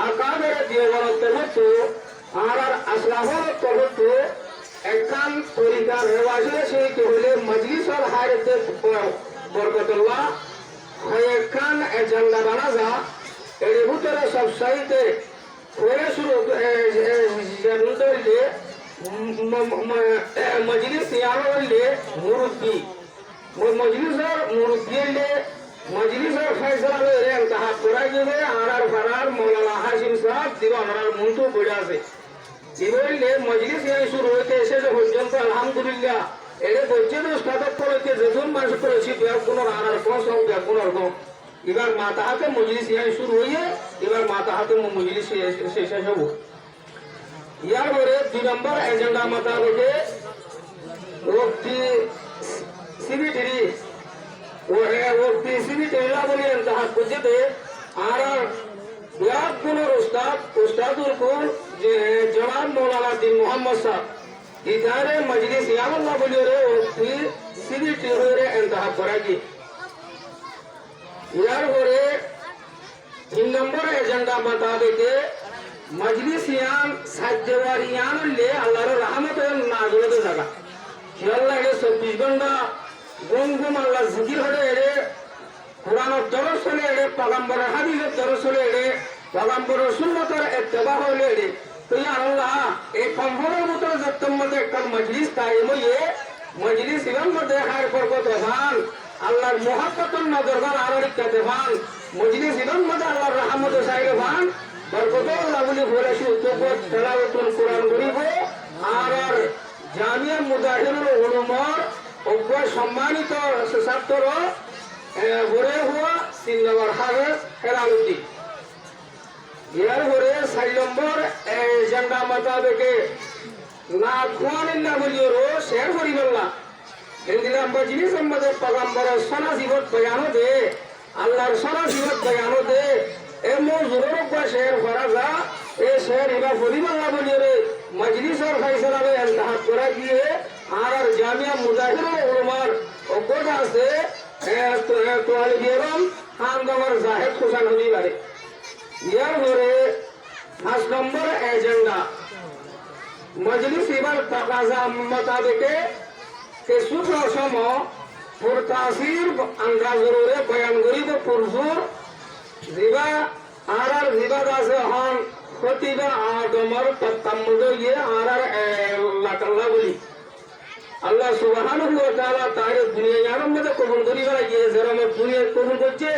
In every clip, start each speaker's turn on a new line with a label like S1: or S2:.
S1: আকাবের জীবনের তহতু আর আসলাহর তহতু একখান তরিকা রেওয়াজে সেই হলে মজলিসর হায়তে বরকতুল্লাহ একখান এজেন্ডা বানা যা এর ভিতরে সব সাইতে করে শুরু মজলিস ইয়ালে মুরব্বী মজলিসর মুরব্বী মজলিসের ফয়সালা লইরে ইন্তাহাব করা যাবে আর ফারার মৌলানা হাশিম সাহেব দিবানার মুন্টু পড়ে আছে দিবইলে মজলিস এই শুরু হইতে এসে পর্যন্ত আলহামদুলিল্লাহ এর পর্যন্ত স্নাতক পড়তে যেজন মানুষ করেছি ব্যাগুণর আর কোন সব ব্যাগুণর গো এবার মাথা হাতে মজলিস এই শুরু হইয়ে এবার মাথা হাতে মজলিস শেষ হব ইয়ার পরে 2 নম্বর এজেন্ডা মোতাবেকে ওটি সিবিটিরি ওটি সিবিটিরি বলে ইন্তাহাব করতে আর ব্যাগুণর উস্তাদুল কুল যে জনাব মৌলানা দিন মোহাম্মদ সাহেব ইধারে মজলিস ইয়াল্লাহ বলে রে ওটি সিবিটিরি রে ইন্তাহাব করা কি ইয়ার পরে 3 নম্বর এজেন্ডা মোতাবেকে মজলিস ইয়ান সাজ্জাওয়ার ইয়ান লে আল্লাহর রহমতের নাজুলতে জায়গা আল্লাহ 24 ঘন্টা গুনগুম আল্লাহ জিকির হলে এরে কোরআনের দরস হলে এরে পয়গম্বরের হাদিসের দরস হলে এরে পয়গম্বরের সুন্নতের ইত্তেবা হলে এরে তো ইয়া আল্লাহ এই কম্বরের মতো যত্তম মধ্যে একটা মজলিস কায়েম হয়ে মজলিস ইমাম মধ্যে হার বরকত দেখান আল্লাহর মুহাব্বতের নজরগান আর ইক্কাতে ভান মজলিস ইমাম মধ্যে আল্লাহর রহমত চাইলে ভান বরকতুল্লাহ বলি বলে সুতপত তেলাওয়াতুল কোরআন গরিব আর জামিয়া মুজাহিদুল উলুমর অগ্রয় সম্মানিত ছাত্র গড়ে হওয়া 3 নম্বর হাফেজ হেলালুদ্দিন ইয়ার পরে 4 নম্বর এজেন্ডা মোতাবেকে না খুয়ানিল্লাহ বলিও শের করিবল্লাহ ইন্দিরা মজলিস মধ্যে পয়গম্বরের সনা জীবত বয়ানো দে আল্লাহর সনা জীবত বয়ানো দে এমন জরুরত বা শের করা যা এই শের ইবা বলিবল্লাহ বলিও রে মজলিসের ফয়সালা রে ইন্তাহাব করা গিয়ে আর জামিয়া মুজাহিদুল উলুমার অগ্রজ আছে তোয়ালি বিরম খানগমর জাহেদ হোসেন হলি বারে ইয়ার পরে 5 নম্বর এজেন্ডা মজলিস এবার তাকাজা মোতাবেকে কিছু রসম পুরতাসির আন্দাজরে বয়ান করিব পুরজুর জিবা আর জিবাদ আছে হন খতিবা আদমর তাম্মুদ ইয়ে আর আল্লাহ বলি আল্লাহ সুবহানাহু ওয়া তাআলা তার দুনিয়ার মধ্যে কবুল করিবার গিয়ে যেরকম দুনিয়া কবুল করছে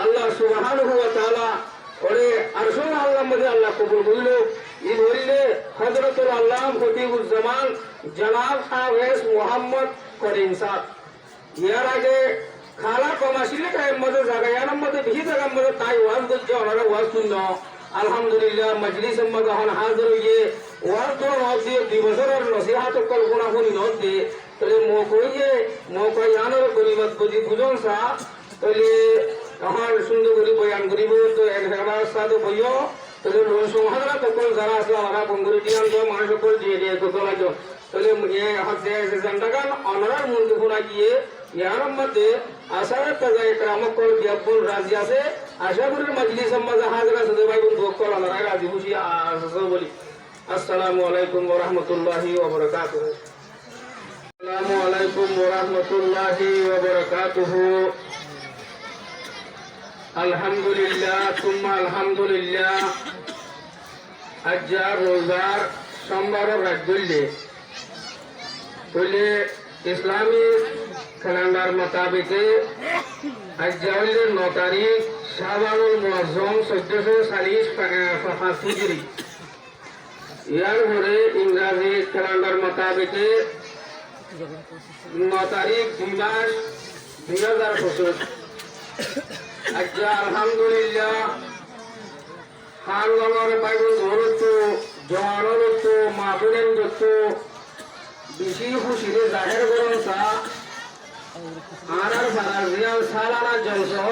S1: আল্লাহ সুবহানাহু ওয়া তাআলা ওরে আরশুল আল্লাহর মধ্যে আল্লাহ কবুল করিল ই বলিলে হযরতুল আল্লাহ খতিবুল জামান জনাব হাফেজ মোহাম্মদ করিম সাহেব ইয়ার আগে খালা কমাসিলে টাইম মধ্যে জায়গার মধ্যে বেশি জায়গার মধ্যে তাই ওয়াজ করছে ওনারা ওয়াজ শুনল আলহামদুলিল্লাহ মজলিসের মধ্যে এখন হাজির হইয়ে ওয়াজ তো ওয়াজ দিয়ে 2 বছরের নসিহত কল্পনা করি নদ দে তাহলে মকই আনোর গরিবত বুঝি বুঝন সা তাহলে আমার সুন্দর করে বয়ান করিব তো একবার সাথে বইও তাহলে সংহাদরা তখন যারা আসলে আমরা বন্ধুরি দিয়ান তো মানুষ সকল দিয়ে তো লাগো তাহলে হচ্ছে জান্ডাগান অনারার মন্দির শোনা গিয়ে ইয়ার মধ্যে আশার তাজায় কামকল বিয়াবুল রাজি আছে আশাপুরের মজলিস সম্মাজে হাজরা সুদে ভাই বন্ধু কল আমরা রাজি খুশি আসো বলি আসসালামু আলাইকুম ওয়া রাহমাতুল্লাহি ওয়া বারাকাতুহু আসসালামু আলাইকুম ওয়া রাহমাতুল্লাহি ওয়া বারাকাতুহু আলহামদুলিল্লাহ সুম্মা আলহামদুলিল্লাহ আজ্জার রোজার সোমবার রাজদুল্লে বলে ইসলামী ক্যালেন্ডার মোতাবেকে আজ্জাউল 9 তারিখ শাবানুল মুআজ্জম 1440 হিজরি ইয়ার পরে ইংরেজি ক্যালেন্ডার মোতাবেকে 9 তারিখ 2 মাস 2025 আজ্জা আলহামদুলিল্লাহ খানগমর বাইবুল ধরত জওয়ানত মাহফিলেন দত্ত বেশি খুশিরে জাহের করুন সা আর সারা রিয়াল সালানা জলসহ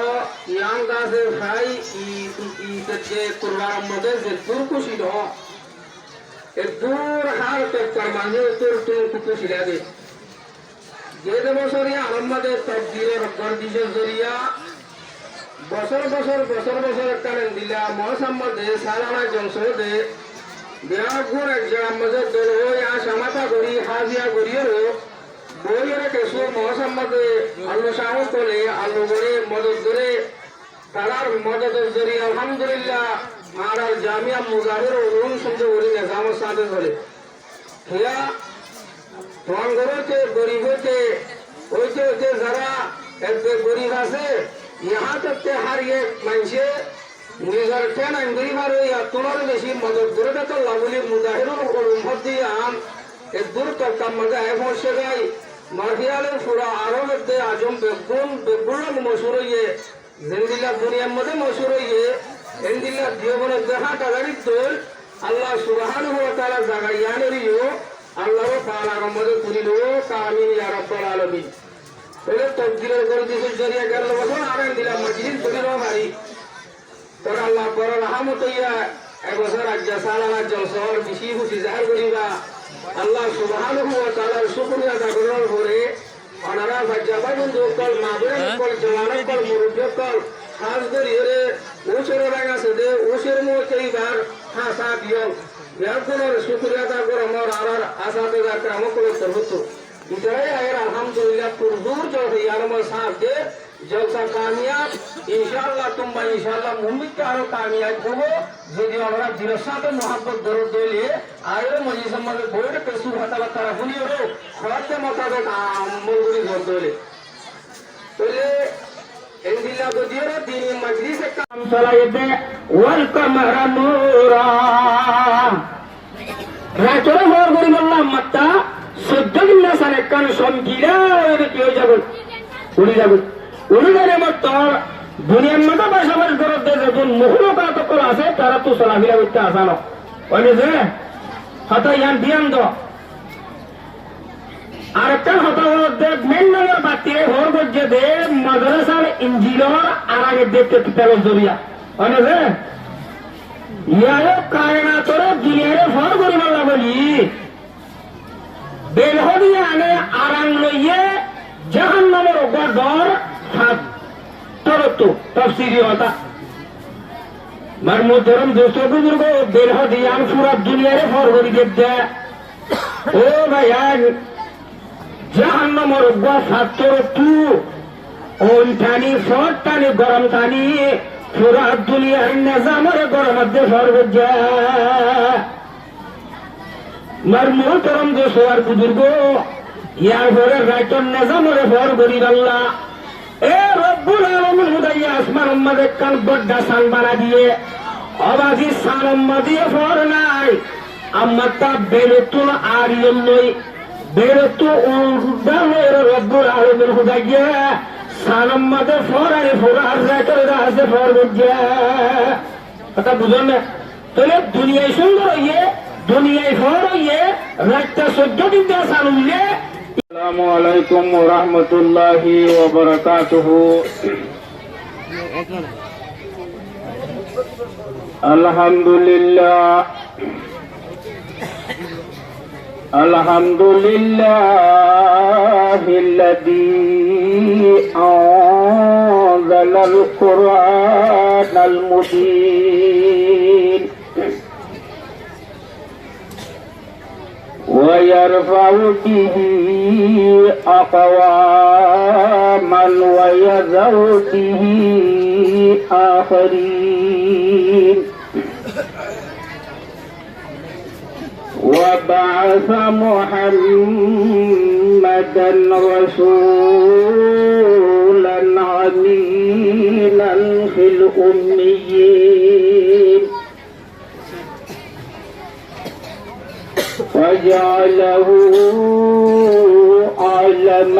S1: ইয়াং দাসে ভাই ইতে কুরবান মধ্যে যে দূর খুশি দ এ দূর হার তক্কর মানে তোর খুশি লাগে যে বছরে আমাদের তকদিরের গর্দিশের জরিয়া বছর বছর কারেন্ট দিলা মৌসাম্মদ দে সালানা জংশ দে বিরাট গুণ এক জায়গার মধ্যে দল হয়ে আসামাতা করি হাজিয়া করিও বইয়ের কেসু মৌসাম্মদ আল্লু শাহ তোলে আল্লু করে মদত ধরে তারার মদতের জরিয়ে আলহামদুলিল্লাহ আর জামিয়া মুজাহির উলুম শুনতে করি নিজামের সাথে ধরে হিয়া তোমার ঘরেতে গরিব হইতে হইতে হইতে যারা গরিব আছে यहाँ तक के हर ये मनुष्य निजर टेन अंगरी मारो या तुम्हारे बेसी मदद करे तो लावली मुजाहिरों को उम्मत दी आम एक दूर तक का मजा है पहुंचे गई मार्फियाले पूरा आरोप दे आजम बेगुन मशहूर ये जिंदगी दुनिया में मशहूर ये जिंदगी जीवन जहाँ तगड़ी तोल अल्लाह सुब्हानहु व तआला जगह यानी रियो अल्लाह पाला का मदद करी लो कामिल या रब्बुल आलमीन ওরে তকদিরের করে দিছে জরিয়া গেল বছর আরাম দিলাম মসজিদ তৈরি বাড়ি তোর আল্লাহ পর রহমত ইয়া এবছর আজ্ঞা সালানা জলসর বেশি খুশি জাহির করিবা আল্লাহ সুবহানাহু ওয়া তাআলার শুকরিয়া আদা করার পরে অনারা বাচ্চা বন্ধু কল মাবরে কল জওয়ান কল মুরব্বি কল খাস করে রে ওসের রাঙা সদে ওসের মো কইবার হাসা দিও ইয়ার কোন শুকরিয়া আদা করে মোর আর আসাতে যাত্রা মকল করতো इतने आए अल्हम्दुलिल्लाह पुरजोर जो है यार मैं साथ दे जलसा कामयाब इंशाअल्लाह तुम भाई इंशाअल्लाह मुम्मिद कारो कामयाब होगो যদি আমরা দিনের সাথে मोहब्बत দরদ দিলে আয়রে মজি সম্মানে বইটা পেছু হাতালা তারা ভুলিও রে খরাতে মোতাবেক আমল করি দরদ দিলে তাহলে এই দিলা গদিরে দিন মজলিসে কাম চালাইতে ওয়াল কামারা মুরা রাজরে মোর গরি বললাম মাত্তা 14 দিন সারে কান সমকিলা কি হয়ে যাবে উড়ি গেলে তোর দুনিয়ার মতো বাসাবাস দরদ দে যখন মুখলকা তকল আছে তারা তো চলাফেরা করতে আসানো বলে যে হয়তো ইয়ান দিয়ান দ আর একটা হতো মেন নম্বর বাতিয়ে হর গজ্জে দে মাদ্রাসার ইঞ্জিনিয়ার আর আগে দেখতে তেল জরিয়া বলে যে ইয়াও কায়না তোর দুনিয়ারে ফর করি বলা বলি বেলহদিয়া আনে আরাম লইয়ে জাহান্নামের গদর হাত তরতো তাফসীরি হতা মার মুহতারাম দোস্ত বুজুর্গ বেলহদিয়া পুরা দুনিয়ারে ফর করি দে ও ভাইয়ান জাহান্নামের গদর হাত তরতো ওন টানি ফর টানি গরম টানি পুরা দুনিয়ার নিজামের গরম মধ্যে ফর গজা মার মোহতরম যে সোয়ার বুজুর্গ ইয়ার ঘরের রাইটন নিজামরে ভর গরিব আল্লাহ এ রব্বুল আলামিন হুদাইয়া আসমান উম্মাদ কান বড়া সান বানা দিয়ে অবাজি সান উম্মা দিয়ে ভর নাই আম্মাতা বেরতুন আরিয়ন নই বেরতু উদানের রব্বুল আলামিন হুদাইয়া সান উম্মাদে ভর আরে ভর আর রাইটন আছে ভর গজা কথা বুঝুন না তাহলে দুনিয়ায় সুন্দর হইয়ে দুনিয়ায় ভর হইয়ে রাতটা 14 দিন দিয়ে সানুলে আসসালামু আলাইকুম ওয়া রাহমাতুল্লাহি ওয়া বারাকাতুহু আলহামদুলিল্লাহ আলহামদুলিল্লাহিল্লাযী আনজালাল কুরআনাল মুবিন ويرفع به أقواما ويذر به آخرين وبعث محمدا رسولا أمينا في الأميين وجعله علم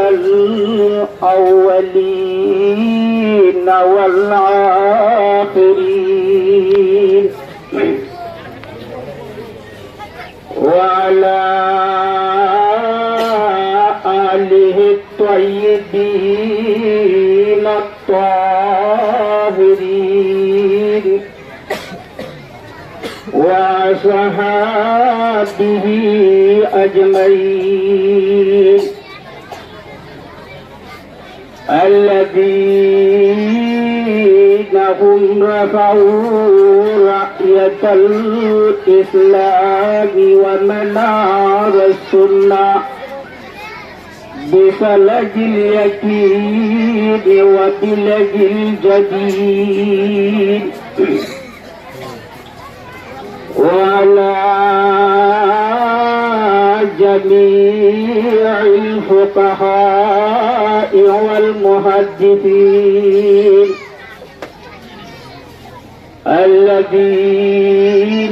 S1: الأولين والآخرين وعلى آله الطيبين الطاهرين وصحابه أجمعين الذين إنهم رفعوا راية الإسلام ومنار السنة بفلج اليقين وبلج الجديد وعلى جميع الفقهاء والمحدثين الذين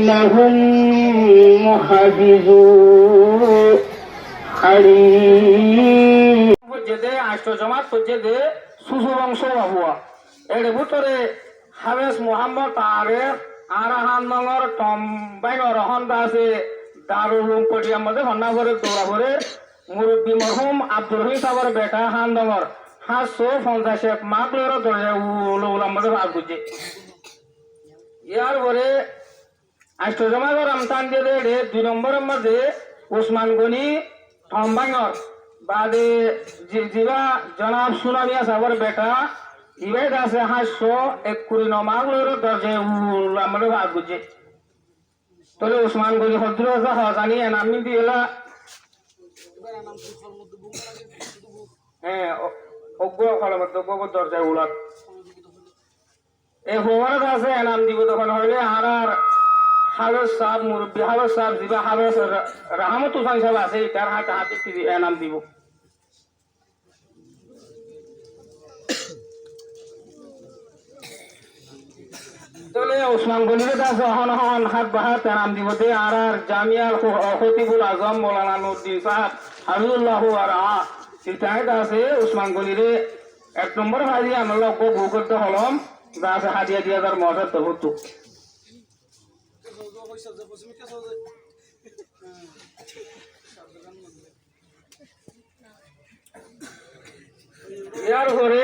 S1: هم حافظو حريم পর্যায়ে আষ্ট জামাত পর্যায়ে সুসু বংশ বাহুয়া এর ভিতরে হাফেজ মোহাম্মদ আরেফ আরাহান নগর টম্বাই রহন দাসে দারুল উলুম পটিয়ার মধ্যে হন্না করে দৌড়া করে মুরব্বী মরহুম আব্দুর রহিম সাহর বেটা হান নগর 750 মাকলের দরজা উলার মধ্যে ভাগ করছে ইয়ার পরে আষ্ট জামাতের আমতান দিয়ে 2 নম্বরের মধ্যে ওসমান গনি টম্বাইর বাদে জিবা জনাব সুনামিয়া সাহর বেটা ইবেদ আছে 721 মাকলের দরজা উলার মধ্যে ভাগ করছে তাহলে ওসমান গনি হদ্র জানি নামি দিলা হ্যাঁ অজ্ঞ ফলমত দরজায় উলার এই হোমার আছে নাম দিব তখন হইলে আর হাবেজ সাহেব মুরব্বী হাবেজ সাহেব দিবা হাবেজ রাহমত হুসাইন সাহেব আছে তার হাতে হাতে নাম দিব তাহলে ওসমান গনির কাছে হন হাত বাহাত নাম দিব দে আর জামিয়ার খতিবুল আজম মৌলানা নুরুদ্দিন সাহেব হাবিবুল্লাহ আর চিন্তায় আছে ওসমান গনিরে 1 নম্বর হাজি আমরা লোক ভোগ করতে হলম যা আছে হাজিয়া দিয়া তার মজার তো হতো ইয়ার পরে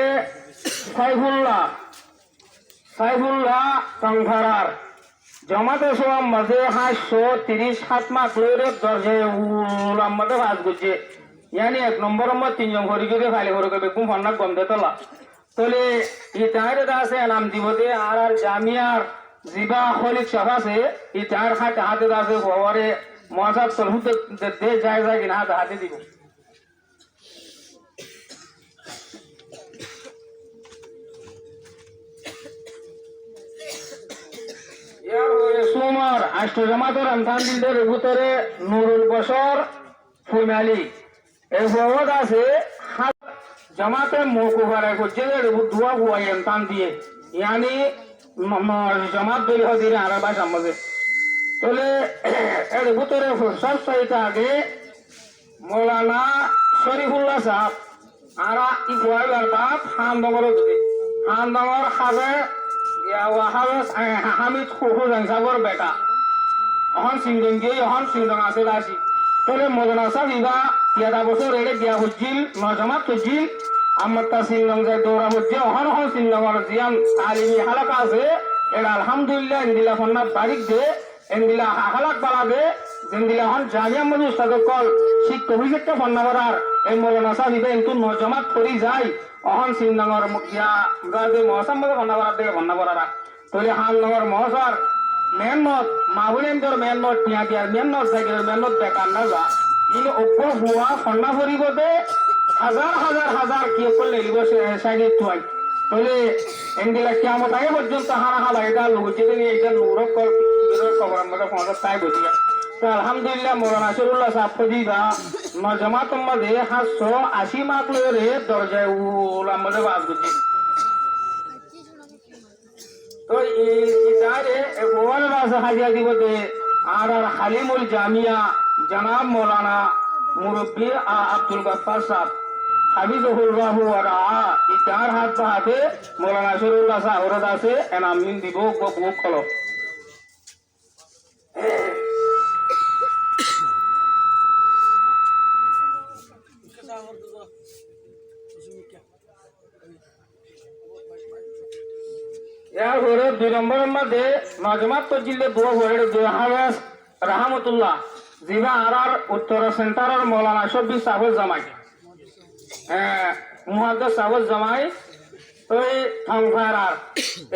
S1: সাইফুল্লাহ সংঘারার জমাতে সোয়াম মাঝে 737 মাকলের দরজায় উলার মধ্যে ভাজ করছে ইয়ানি 1 নম্বর 3 জন হরি করে খালি হরি করে বেকুম ফন্না গন্ধে তোলা তোলে ইতারে দাসে নাম দিবতে আর জামিয়ার জিবা খলিক সাহেব আছে ইতার হাতে দাসে ওরে মজাব তলহুতে দে যায় কিনা হাতে দিব সুমার আষ্ট জামাতের আমতান দিলের ভিতরে নুরুল বশর ফুলমালি এই ভবদ আছে জামাতে মৌকুফার করছে ধোয়া হুয়াই আমতান দিয়ে ইয়ানি জামাত দলীয় দিনে আর বাস আমাদের তাহলে এর ভিতরে সব চাইতে আগে মৌলানা শরীফুল্লাহ সাহেব আর ইফওয়াইলার বাপ হামদগর হামদগর হামিদ হুসাইন সাহর বেটা অহন সিংদং গিয়ে অহন সিংদং আছে আসি তাহলে মৌলানা সাহেব ইবা 13 বছর এলে দিয়া হচ্ছিল নজমাত হচ্ছিল আমার তা সিংদং যায় দৌড়া হচ্ছে অহন সিংদংর জিয়ান আলিমি হালাকা আছে এটা আলহামদুলিল্লাহ ইন্দিলা ফন্না তারিখ দে ইন্দিলা হালাক বালা দে ইন্দিলা হন জামিয়া মধ্যে উস্তাদ কল শিক্ষক হিসেবে ফন্না করার এই মৌলানা সাহেব ইবা কিন্তু নজমাত করি যায় অহন সিংদংর মুখিয়া গাদে মহসাম মধ্যে ফন্না করার দিকে ফন্না করারা তাহলে হালনগর মহসার মেহনত মাহুলেন্দর মেহনত টিয়া দিয়ার মেহনত সাইকেল মেহনত বেকার না যা ইন অপ্প হুয়া ফন্না ভরিব দে হাজার কি করলে লিব সাইডে তুই তাহলে এন্ডিলা কিয়ামত আগে পর্যন্ত হারা হালা এটা লুচি দিয়ে এটা নুরক কল বিরোধ খবর আমরা পৌঁছা তাই বুঝিয়া তো আলহামদুলিল্লাহ মৌলানা শরুল্লাহ সাহেব ফজিবা নজমাত মধ্যে 780 মাকলের দরজায় উলার মধ্যে বাস করছে তো ইতারে ওয়াল বাস হাজিয়া দিবতে আর হালিমুল জামিয়া জনাব মৌলানা মুরব্বী আব্দুল গফফার সাহেব হাফিজহুল্লাহ ওয়া রাআ ইতার হাত বাহাতে মৌলানা শরুল্লাহ সাহেব ওরদ আছে এনাম মিন দিব বুক খলো ইয়ার পরে 2 নম্বরের মধ্যে নজমাত তজিলে দোয়া হয়ে হাফেজ রাহমাতুল্লাহ জিবা আর উত্তর সেন্টারের মৌলানা শফি সাহেব জামাই মুহাদ্দিস সাহেব জামাই ওই সংসার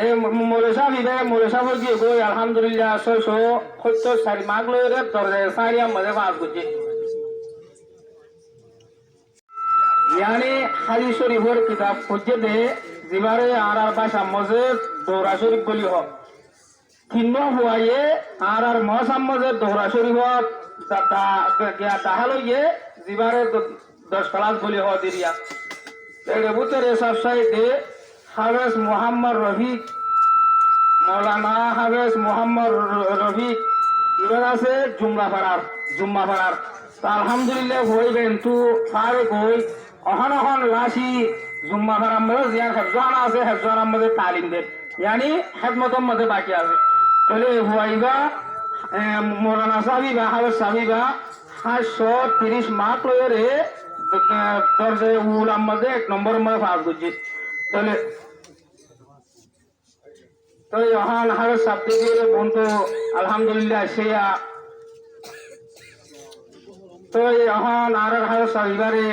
S1: এই মলেশা বিবে মলেশা বলছি গই আলহামদুলিল্লাহ 674 মার্ক লইরে দরজা সারিয়া মধ্যে পাস করছে यानी हाजी शरीफर किताब पढ़ते दे जिबारे आर भाषा मजे दोहरा शरीफ बोली हो किन्नो हुआ ये आर मौसम मजे दोहरा शरीफ क्या दाहलो ये जिबारे 10 क्लास बोली हो दिरिया तेरे बुतरे सब साइड हावेस मोहम्मद रफीक मौलाना हावेस मोहम्मद रफीक इबारा से जुम्मा फरार तो अल्हम्दुलिल्लाह होई बेंतु फारे कोई अहन राशि जुम्मा फरार में जियान हफ्जाना से हफ्जाना में तालीम दे यानी खदमतों में बाकी आसे चले हुआईगा मौलाना साहिबा हावेस साहिबा 530 मार्क लोरे दर्जे उलाम में 1 नंबर में पास गुजी चले तो यहाँ हावेस साहिबा बोंतो अल्हम्दुलिल्लाह शेया तो यहाँ आर हावेस साहिबा रे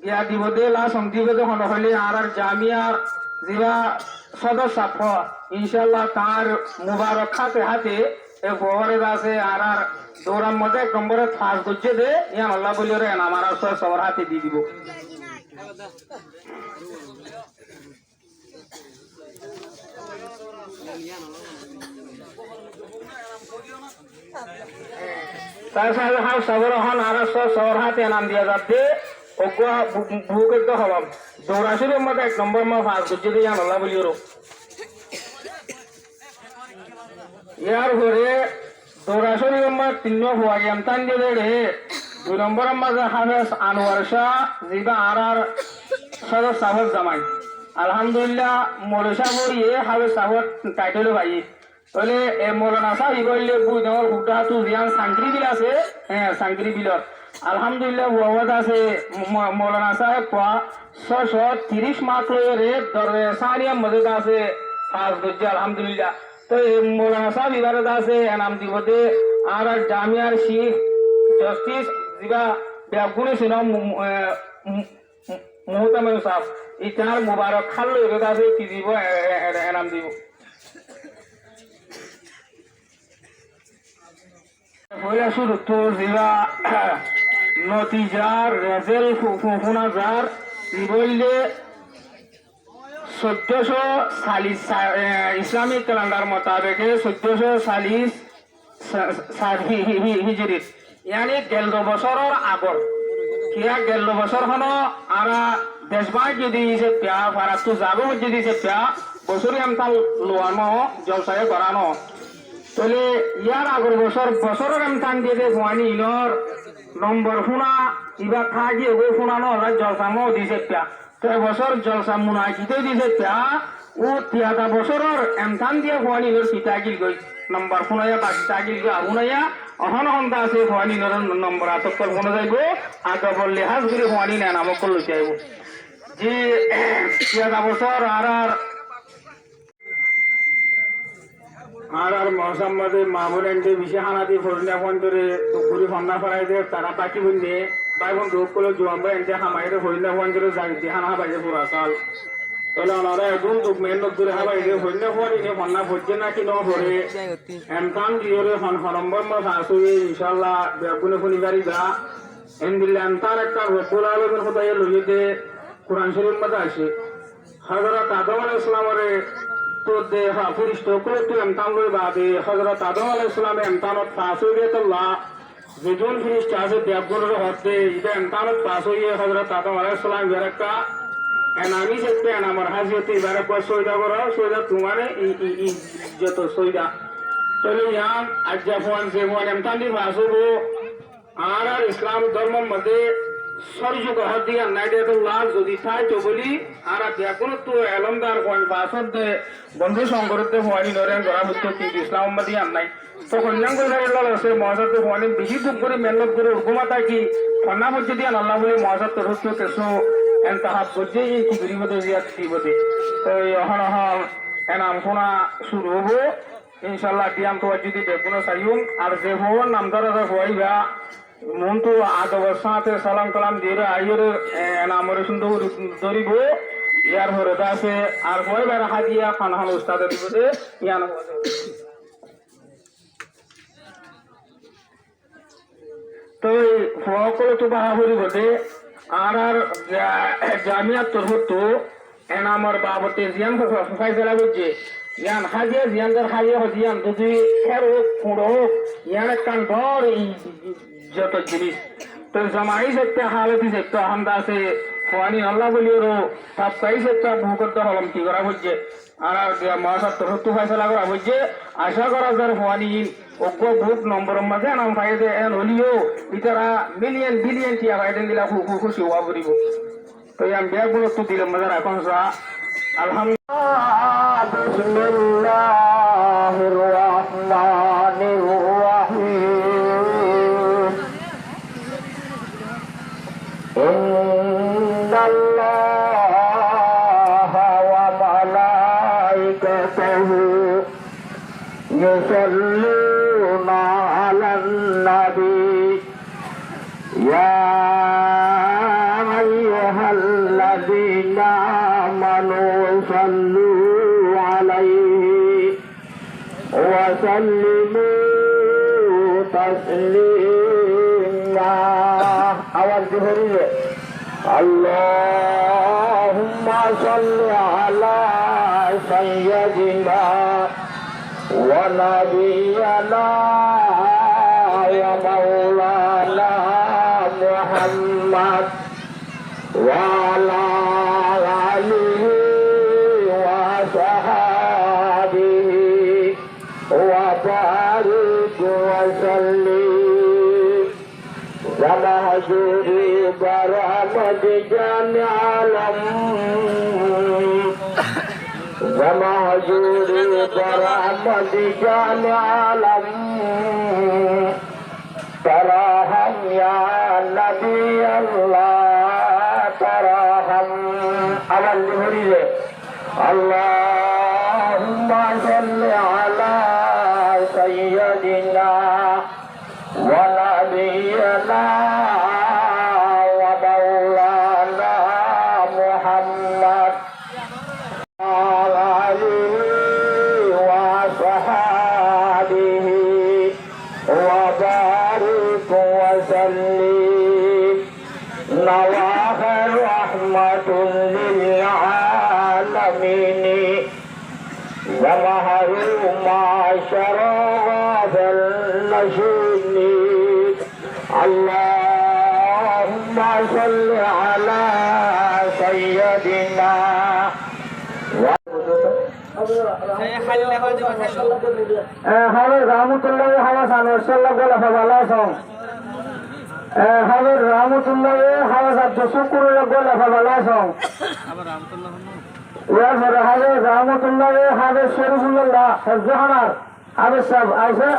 S1: या दिवदे ला संदिवदे होनो हले आर जामियार जिबा सदस्य साफ इंशाल्लाह तार मुबारक खाते हाते ए गोवरे दासे आर दौरान मते नंबर फास गुजे दे या अल्लाह बोलियो रे हमारा सवर हाते दी दिबो तासाल हाउ सवर हन आर सवर हाते नाम दिया जाते ओको भूके तो हवाम दौराशुरे मत 1 नंबर में फास गुजे दे या अल्लाह बोलियो रो यार होरे दौराशुरे में 3 हुआ यम तान दे रे 2 नंबर में हावेस अनवर शाह जिबा आर सदर साहब जमान अल्हम्दुलिल्लाह मौलाना बोरी ये हावेस साहब टाइटल भाई बोले ए मौलाना साहब बोले बुदर हुटा तू जियान सांकरी बिला से सांकरी बिला अल्हम्दुलिल्लाह ववादा से मौलाना साहब को 630 मार्क रे दरवे सारिया मजेदा से पास गुजे अल्हम्दुलिल्लाह तो मौलाना साहब इबारदा से नाम दिवदे आर जामियार शेख जस्टिस जिबा बेगुने सुना मोहतरम साहब इतार मुबारक खाल्लो इबारदा से किजिबो नाम दिबो बोला शुरू तो जिबा नतीजार रेजल फुनाजार बोलले 1440 इस्लामिक कैलेंडर मुताबिक 1440 हिजरी यानी 11 বছৰৰ আগৰ কিয়া 11 বছৰ হনো আরা দেশবাই যদি সে প্যা ফারাতু যাবো যদি সে প্যা বছরে আমতা লোয়ানো জলসায় করানো তলে ইয়ার আগর বছরের আমতান দিয়ে দে ভয়ানি ইনর নম্বর ফুনা ইবা থাকি ওই ফুনানো জলসামো দিছে প্যা তো বছর জলসা মুনাকিতে দিছে প্যা ও 3 বছরের আমতান দিয়ে ভয়ানি ইনর পিতাগিল গই নম্বর ফুনায়া বাকিতাগিল গই আগুনায়া অহন হন্তা আছে ভয়ানি ইনর নম্বর আতকল ফোন যাইবো আগবল লিহাজ করে ভয়ানি না নামক লই যাইবো যে 3 বছর আর মৌসুম মধ্যে মামুলেন্টে বিশেষানাদি ফরিনা ফন্ডরে দুপুরি ফন্না ফরাই দে তারা বাকি বন্ধে বাই বন্ধু কল জুয়াম্বা এন্টে হামাইরে ফরিনা ফন্ডরে যাইতে হানা বাইরে পুরা সাল তলে ওনারা একদম দুঃখ মেহনত করে হাবাই দে ফরিনা ফরি নে ফন্না ফজে না কি ন করে এমকাম দিওরে ফন নম্বর ম ফাসুই ইনশাআল্লাহ বেগুনে ফনি গাড়ি দা এন্দিলাম তার একটা রব্বুল আলামিন খোদায়ে লইতে কুরআন শরীফ মধ্যে আছে হযরত আদম আলাইহিস সালামের तो दे हा फरिश्तो को तो एमतान लोय बादे हजरत आदम अलैहिस सलाम एमतानत पास हो गए तो अल्लाह जुजून फरिश्ता से बेगुन होते इधर एमतानत पास हो गए हजरत आदम अलैहिस सलाम बरका एनामी से पे एना मरहाजियती बरक को सोइदा सोइदा तुम्हारे इज्जत सोइदा तो यहां अज्जाफान से वो एमतान दी पास हो आर इस्लाम धर्म मध्य সরযুগ হদিয়া নাইদেতুল্লাহ যদি তাই তো বলি আর বেগুন তো এলমদার কোন বাসদ বন্ধু সংগরতে হওয়ানি নরেন গরা হতো কি ইসলাম মদিয়া নাই তো কন্যাং করে আল্লাহ সে মহাজত হওয়ানি বেশি দুঃখ করে মেহনত করে হুকুমতা কি ফনা বজ্জে দিয়া আল্লাহ বলে মহাজত রুতো কেসো এনতাহা বজ্জে কি গরিবত জিয়াত দিবতে তো এখন এনাম কোনা শুরু হবো ইনশাআল্লাহ দিয়াম তো যদি বেগুন সাইউম আর যে হওয়ার নামদার হওয়াইবা মন্তু আদবর সাথে সালাম কালাম দিয়ে আইরে নামরে সুন্দর দরিব ইয়ার পরে আছে আর কয়বার হাজিয়া খানহান উস্তাদের দিবসে ইয়ান তো সকল তো বাহাবুরি বটে আর জামিয়াত তরফতো এনামর বাবতে জিয়ান ফাইসলা করছে ইয়ান হাজিয়া জিয়ানদার হাজিয়া হজিয়ান যদি খের হোক ফুঁড়ো হোক ইয়ান কান ধর যত জিনিস তো জমাই সেটা হালতি সেটা হামদা আছে ফোয়ানি আল্লাহ বলিও সাপ্তাহিক সেটা ভূকর্ত হলম কি করা হচ্ছে আর মহাসার তরফতো ফাইসলা করা হচ্ছে আশা করা যার ফোয়ানি অজ্ঞ বুক নম্বর মাঝে নাম ফাইদে এন হলিও ইতারা মিলিয়ন বিলিয়ন টিয়া ফাইদেন দিলা খুশি হওয়া করিব তো ইয়ান ব্যাগগুলো তো দিলাম মজার এখন আলহামদুলিল্লাহ বিসমিল্লাহির রহমানির রহিম ইন্নাল্লাহা ওয়া মালাইকাতাহু ইউসাল্লুনা আলান নাবী ইয়া আইয়ুহাল্লাযীনা আমানু সাল্লু আলাইহি ওয়া সাল্লিমু তাসলিমা আওয়াজ ধরে আল্লাহুম্মা সাল্লি আলা সাইয়্যিদিনা ওয়া নাবিয়্যিনা ওয়া মাওলানা মুহাম্মদ ওয়া আলা আলিহি ওয়া সাহাবিহি ওয়া বারিক ওয়া সাল্লিম জামাহুরি বারামদ জানালাম জামাহুরি বারামদ জানালাম ترحم يا نبي الله ترحم على الجهري اللهم صل على سيدنا ونبينا ومولانا محمد وعلى آله وصحبه وبارك وسلم نواح رحمة للعالمين ومهر ما شرف النشيد اللهم صل على سيدنا হাবের রহমতুল্লাহ হাওয়া সানসাল্লাহ গোলা ফালা সং হাবের রহমতুল্লাহ হাওয়া সাত শুকুর গোলা ফালা সং ইয়ার পরে হাবের রহমতুল্লাহ হাবের শরীফুল্লাহ জাহানার হাবের সাহেব আইসা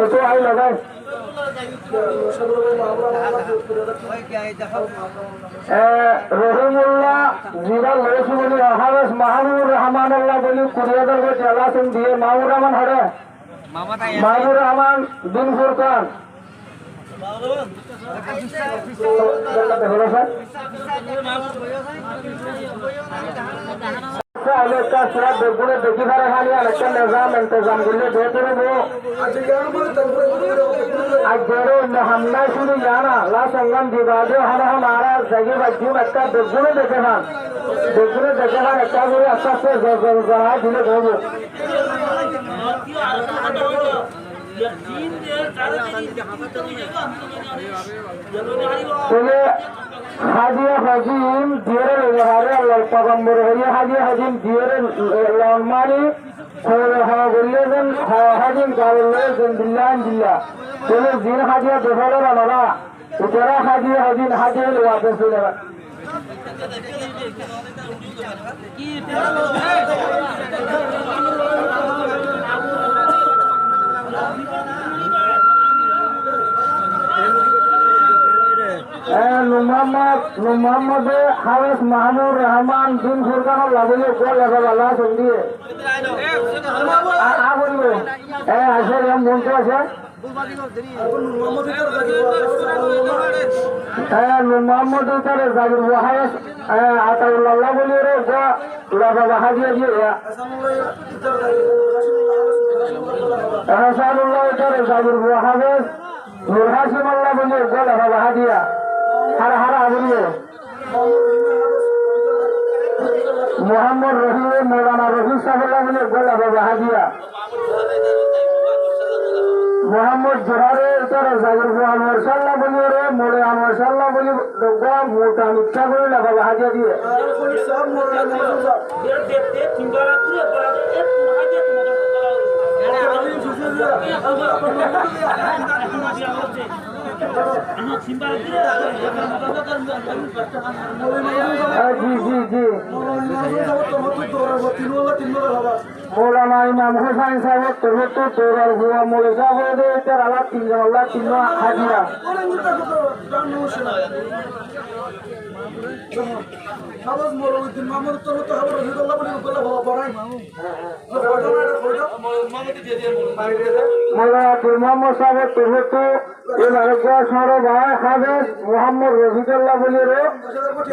S1: তো আই লাগাই রহিমুল্লাহ জিরা লসু বলি হাবেস মাহমুর রহমানুল্লাহ বলি কুরিয়াদার বলছে আল্লাহ দিয়ে মাহমুর রহমান হরে মাহমুর রহমান বিন ফুরকান দেখি পারে খালি আরেকটা নিজাম ইন্তজাম করলে দেখে নেবো আজেরো হামলা শুরু জানা লা সংগ্রাম বিবাদে হারা জায়গা বাজিম একটা বেগুনে দেখে খান একটা করে আস্তে আস্তে জানায় দিলে দেবো হাজিয়া হাজিম দিয়ের ব্যবহারে আল্লাহ পয়গম্বর হইয়া হাজিয়া হাজিম দিয়ের লনমানি হাওয়া বললে যেন হাজিম গাবলে যেন বিল্লাহ দিল্লা তুমি দিন হাজিয়া দেখালে বানালা উতারা হাজিয়া হাজিম হাজিয়া লোয়াতে চলে মোহাম্মদ হাফেজ মাহমুর রহমান বিন ফুরকান লাগলে গোল লাগা সন্ধিয়ে বলবো আসলে মন্ত্র আছে মোহাম্মদ উত্তরে জাকির ওয়াহাস আতাউল্লাহ বলি রে লাভা বাহাদিয়া দিয়ে হাসানুল্লাহ উত্তরে জাকির ওয়াহাস নূর হাসিম আল্লাহ বলি লাভা বাহাদিয়া হারা হারা বলিয়ে মোহাম্মদ রহিম মৌলানা রফিক সাহেব বলে লাভা বাহাদিয়া মোহাম্মদ জোহারে উত্তরে জাকির আনোয়ার সাল্লাহ বলি রে মোড়ে আনোয়ার সাল্লাহ বলি মোটা মিথ্যা করে লাভা বাহাদিয়া দিয়ে জি জি জি মৌলানা ইমাম হুসাইন সাহেব তোর তোর হুয়া মোলে সাহেব এটার আল্লাহ তিনজন আল্লাহ তিনজন হাজিরা মোহাম্মদ সাহেব তোর মোহাম্মদ রফিকুল্লাহ বলি রে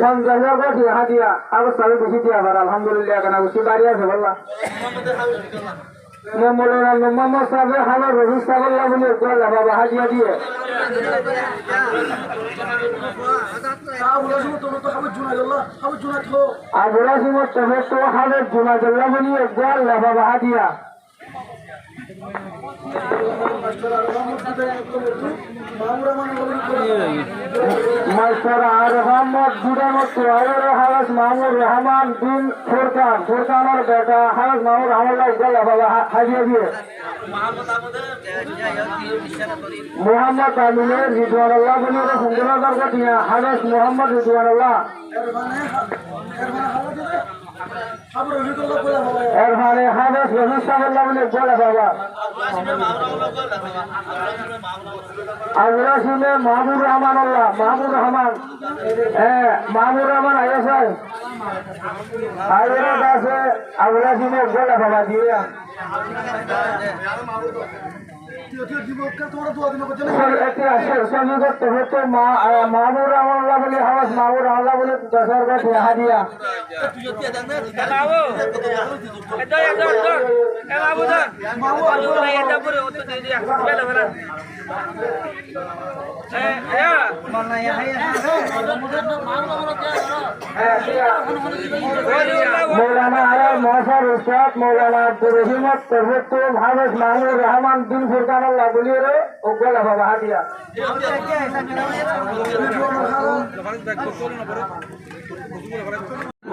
S1: 50,000 কোটি হাদিয়া আবার সাহেব বেশি দিয়া আলহামদুলিল্লাহ কেন বেশি বাড়ি আছে বললা মৌলানা মোহাম্মদ সাহেব হাজার রফিক সাহেব বলি বাবা হাজিয়া দিয়ে আবুরা সিমত তো হাজার জুনাজল্লাহ বলি বাবা হাজিয়া মাস্টার আর মোহাম্মদ বুড়ামত হালাস মাহমুদ রহমান বিন ফুরকানের বেটা হালাস মাহমুদ রহমাল্লাহ বাবা হাজিয়া দিয়ে মোহাম্মদ আমিনের রিজওয়ান আল্লাহ বলি সুন্দর কাটিয়া হালাস মোহাম্মদ রিজওয়ান আল্লাহ এরফানে হালাস রফিক সাহেব বলে বলে বাবা আবুরা সিনে মাহমুদ রহমান আল্লাহ মাহমুদ রহমান মাহমুদ রহমান আইএসআই আইরা দাসে আবুরা সিনে বলে বাবা দিয়ে মাহমুদ রহমাল্লাহ বলে হাওয়াজ মাহমুদ রহমাল্লাহ বলে 10,000 টাকা হাদিয়া মৌলানা আয়ার মহাসার উস্তাদ মৌলানা আব্দুর রহিমত সর্বোত্তম হাফেজ মাহমুদ রহমান বিন ফুরকান আল্লাহ বলিয়ে রে ওগলা বাবা হাদিয়া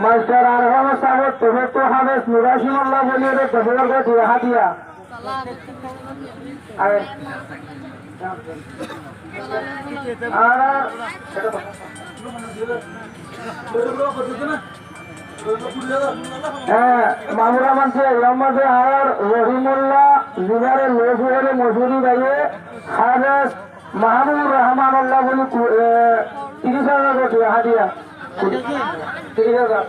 S1: মাস্টার আরহাম সাহেব সর্বোত্তম হাফেজ নুরাসিম আল্লাহ বলিয়ে রে 10,000 টাকা হাদিয়া মামুর রহমান মোহাম্মদ আর রহিমুল্লাহ জিনারে লোহরে মজুরি গাইয়ে হাফেজ মাহমুদ রহমান আল্লাহ বলি 30,000 টাকা হাদিয়া 30,000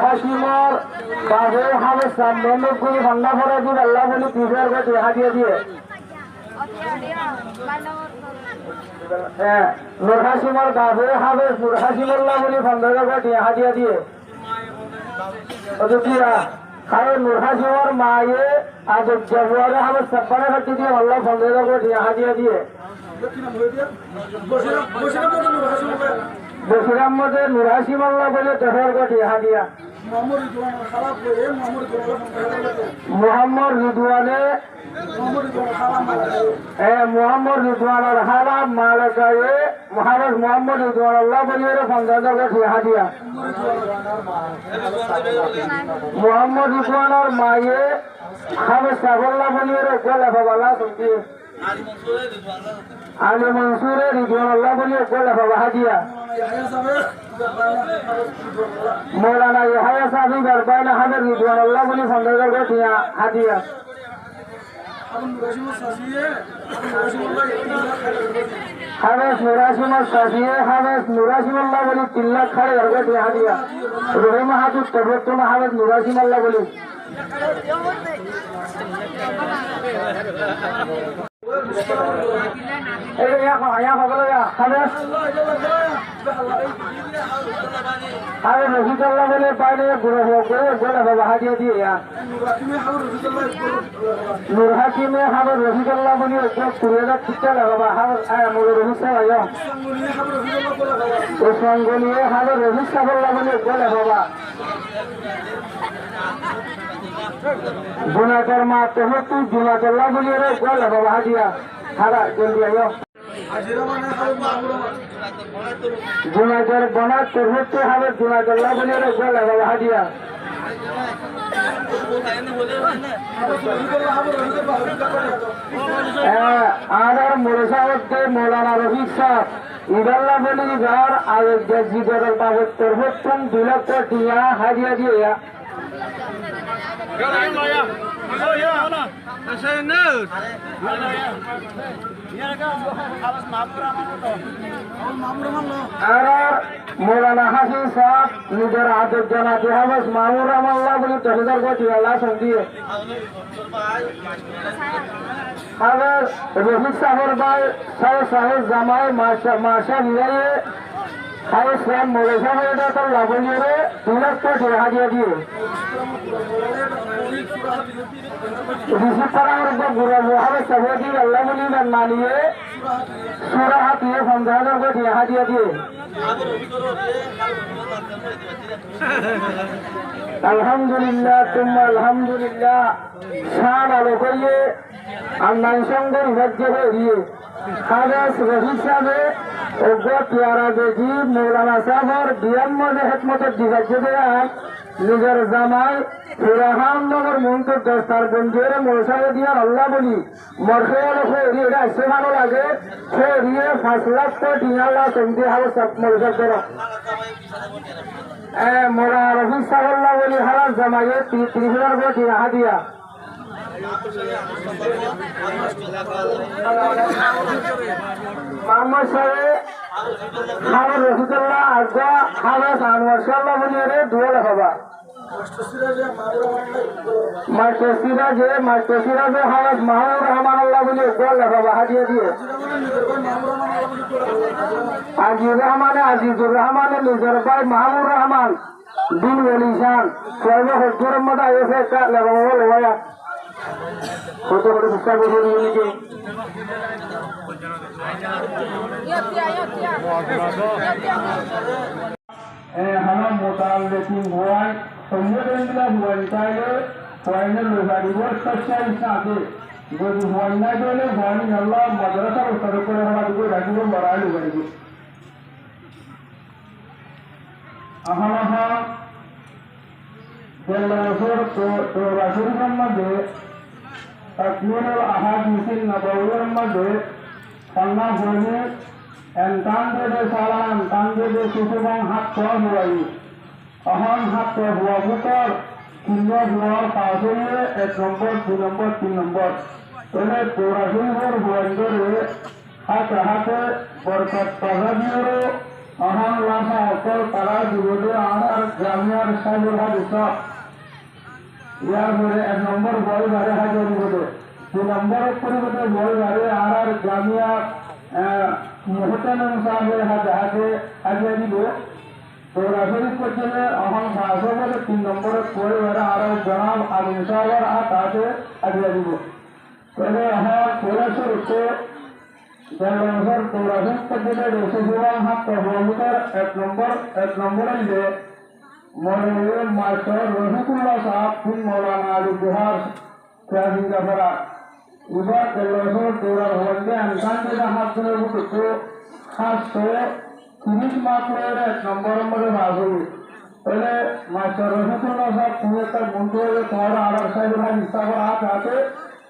S1: হাসিমর বাবু হাফেজ সামনে ঠান্ডা ভরা দিন আল্লাহ বলি 30,000 টাকা হাদিয়া দিয়ে নূর হাসিমর বাবু হাফেজ নূর হাসিমুল্লাহ বলি 15,000 টাকা হাদিয়া দিয়ে খায় নূর হাসিমর মায়ে আজ জবুয়ারে হাফেজ সাব্বারে হাতি দিয়ে আল্লাহ 15,000 টাকা হাদিয়া দিয়ে বশির আহমদে নূর হাসিম আল্লাহ বলে 10,000 টাকা হাদিয়া মোহাম্মদ রিদওয়ানে মোহাম্মদ রিদওয়ানের হারা মালাকায়ে মহারাজ মোহাম্মদ রিদওয়ান আল্লাহ বলে 50,000 টাকা হাদিয়া মোহাম্মদ রিদওয়ানের মায়ে হাফেজ সাফাল্লাহ বলে গোলা বাবা শুনছি আলী মনসুরে রিদওয়ান আল্লাহ বলে গোলা বাবা হাদিয়া মৌলানা ইহায়া সাহেব বারবাইনা হাফেজ রিদওয়ান আল্লাহ বলে 50,000 টাকা হাদিয়া হাবেস নুরাসিমার সাফিয়ে হাবেস নুরাসিমাল্লাহ বলি 3 লাখ খাড়ে ঘরকে টিয়া দিয়া রহিমা হাতুর তবরতুনা হাবেস নুরাসিমাল্লাহ বলি রফিকাল্লাহ বলে পাইলে গোলা বাবা হাজিয়া দিয়ে নুর হাকিমে হাবের রফিকাল্লাহ বলি 20,000 টিকা বাবা হাবের মোর রফিসা ভাইয়া ওসমান গনিয়ে হাবের রফিসা বললা বলি গোলা বাবা জুনাকের মা তেহতু জুনাকেল্লাহ বলি রে গোলা বাবা হাজিয়া হারা জলদি আয়ো জুনাকের বনা তেহতু হাবের জুনাকেল্লাহ বলি রে গোলা বাবা হাজিয়া আর মোরসাওয়াতে মৌলানা রফিক সাহ ইদাল্লাহ বলি ঘর আয়োগ্য জিগরের বাবদ তেহতুন 2 লক্ষ টিয়া হাজিয়া দিয়ে মৌলানা হাসিন সাহ নিজের হাতের জানাতে হাবাস মামুর রহমাল্লাহ বলি 10,000 কোটি আল্লাহ দিয়ে হাবাস রফিক সাহের ভাই সাহেব জামাই মাসা বিদায়ে হাবাস রাম মৌলানা হয়ে তার লাভনীয় 2 লক্ষ কোটি হাজিয়া দিয়ে রিসিভ করা আমার বুড়া মহাবে সাহেবী আল্লাহ বলি না নিয়ে সুরা হাতিয়ে 15,000 কোটি হাজিয়া দিয়ে আলহামদুলিল্লাহ তুম্মা আলহামদুলিল্লাহ শান আলো করিয়ে আন্নান সঙ্গে রাজ্য হয়ে হাবেস রফিক সাহেবে ওগো পিয়ারা বেজি মৌলানা সাহেবের বিয়াম মধ্যে হেকমতের দিগাজ্য দেয়ান নিজের জামাই ফিরাহান নগর মন্ত্র দস্তার গঞ্জের মৌসাবে দিয়ার আল্লাহ বলি মরফেয়াল ফেরি এটা আসতে ভালো লাগে ফেরিয়ে 5 লাখ কোটি আল্লাহ সন্ধি হাবে সব মৌসা করো মৌলানা রফিক সাহেব বলি হারাস জামাইয়ে 30,000 কোটি হাদিয়া মোহাম্মদ সাহেব হাবের রফিকুল্লাহ আজা হাবেস আনোয়ার সাল্লাহ বলি রে 2 লাখ বাবা মাস্টার সিরাজে হাবেস মাহমুদ রহমান আল্লাহ বলি 2 লাখ বাবা হাজিয়া দিয়ে আজিজুর রহমানের নিজের ভাই মাহমুদ রহমান দিন বলি শান সর্ব হজুরের মতো এসে লেবা কত করে চেষ্টা করছে নিজেকে হালাম মোতাল লেকিন ভয় সৈন্যরা ভয় চাইলে ভয়ের লোহা দিবস সচ্চাই সাথে যদি ভয় না গেলে ভয় আল্লাহ মাদ্রাসা উত্তর করে আমাদেরকে রাখিব বাড়াই লোক আহলাহা দেড় বছর তো রাসূলের মধ্যে তাকমিলুল আহাদিসিন নবওয়ির মধ্যে সন্না হয়ে এন্তান্দেদে সালা এন্তান্দেদে সুসুবাং হাত তোয়া হুয়াই অহন হাত তোয়া হুয়া বুতর কিংবা হুয়ার পাশে 1 নম্বর 2 নম্বর 3 নম্বর এনে পৌরাশুর হুয়াইন্দরে হাতে বরকত পাহাবিয়র অহন লাফা অকল তারা যুবদে আর গ্রামিয়ার সাইবুল হাদিস ইয়ার পরে 1 নম্বর বই বারে হাজার বলে 2 নম্বরের পরিবর্তে বই বারে আর গ্রামিয়া মুহতামিম সাহেবের হাতে হাজিয়া দিব তো রাজনীতি করছিলে এখন 500 বলে 3 নম্বরের বই বারে আর জনাব আলিম সাহেবের হাতে হাজিয়া দিব তাহলে এখন পৌরাশুর উত্তর দেড় বছর পৌরাশুর করছিলে রসুলাম হাত কবুতর 1 নম্বরের যে মৌলভী মাস্টার রফিকুল্লাহ সাহেব ফিন মৌলানা আলী বিহার ক্রাসিং জাফরা এবার দেড় দৌড়ার হলে আনসান হাত ধরে উঠতো খাস 30 মাত্রের 1 নম্বরের মধ্যে ভাবি তাহলে মাস্টার রফিকুল্লাহ সাহেব তুমি একটা বন্ধু হয়ে তোমার আড়ার সাহেবের হিসাব হাতে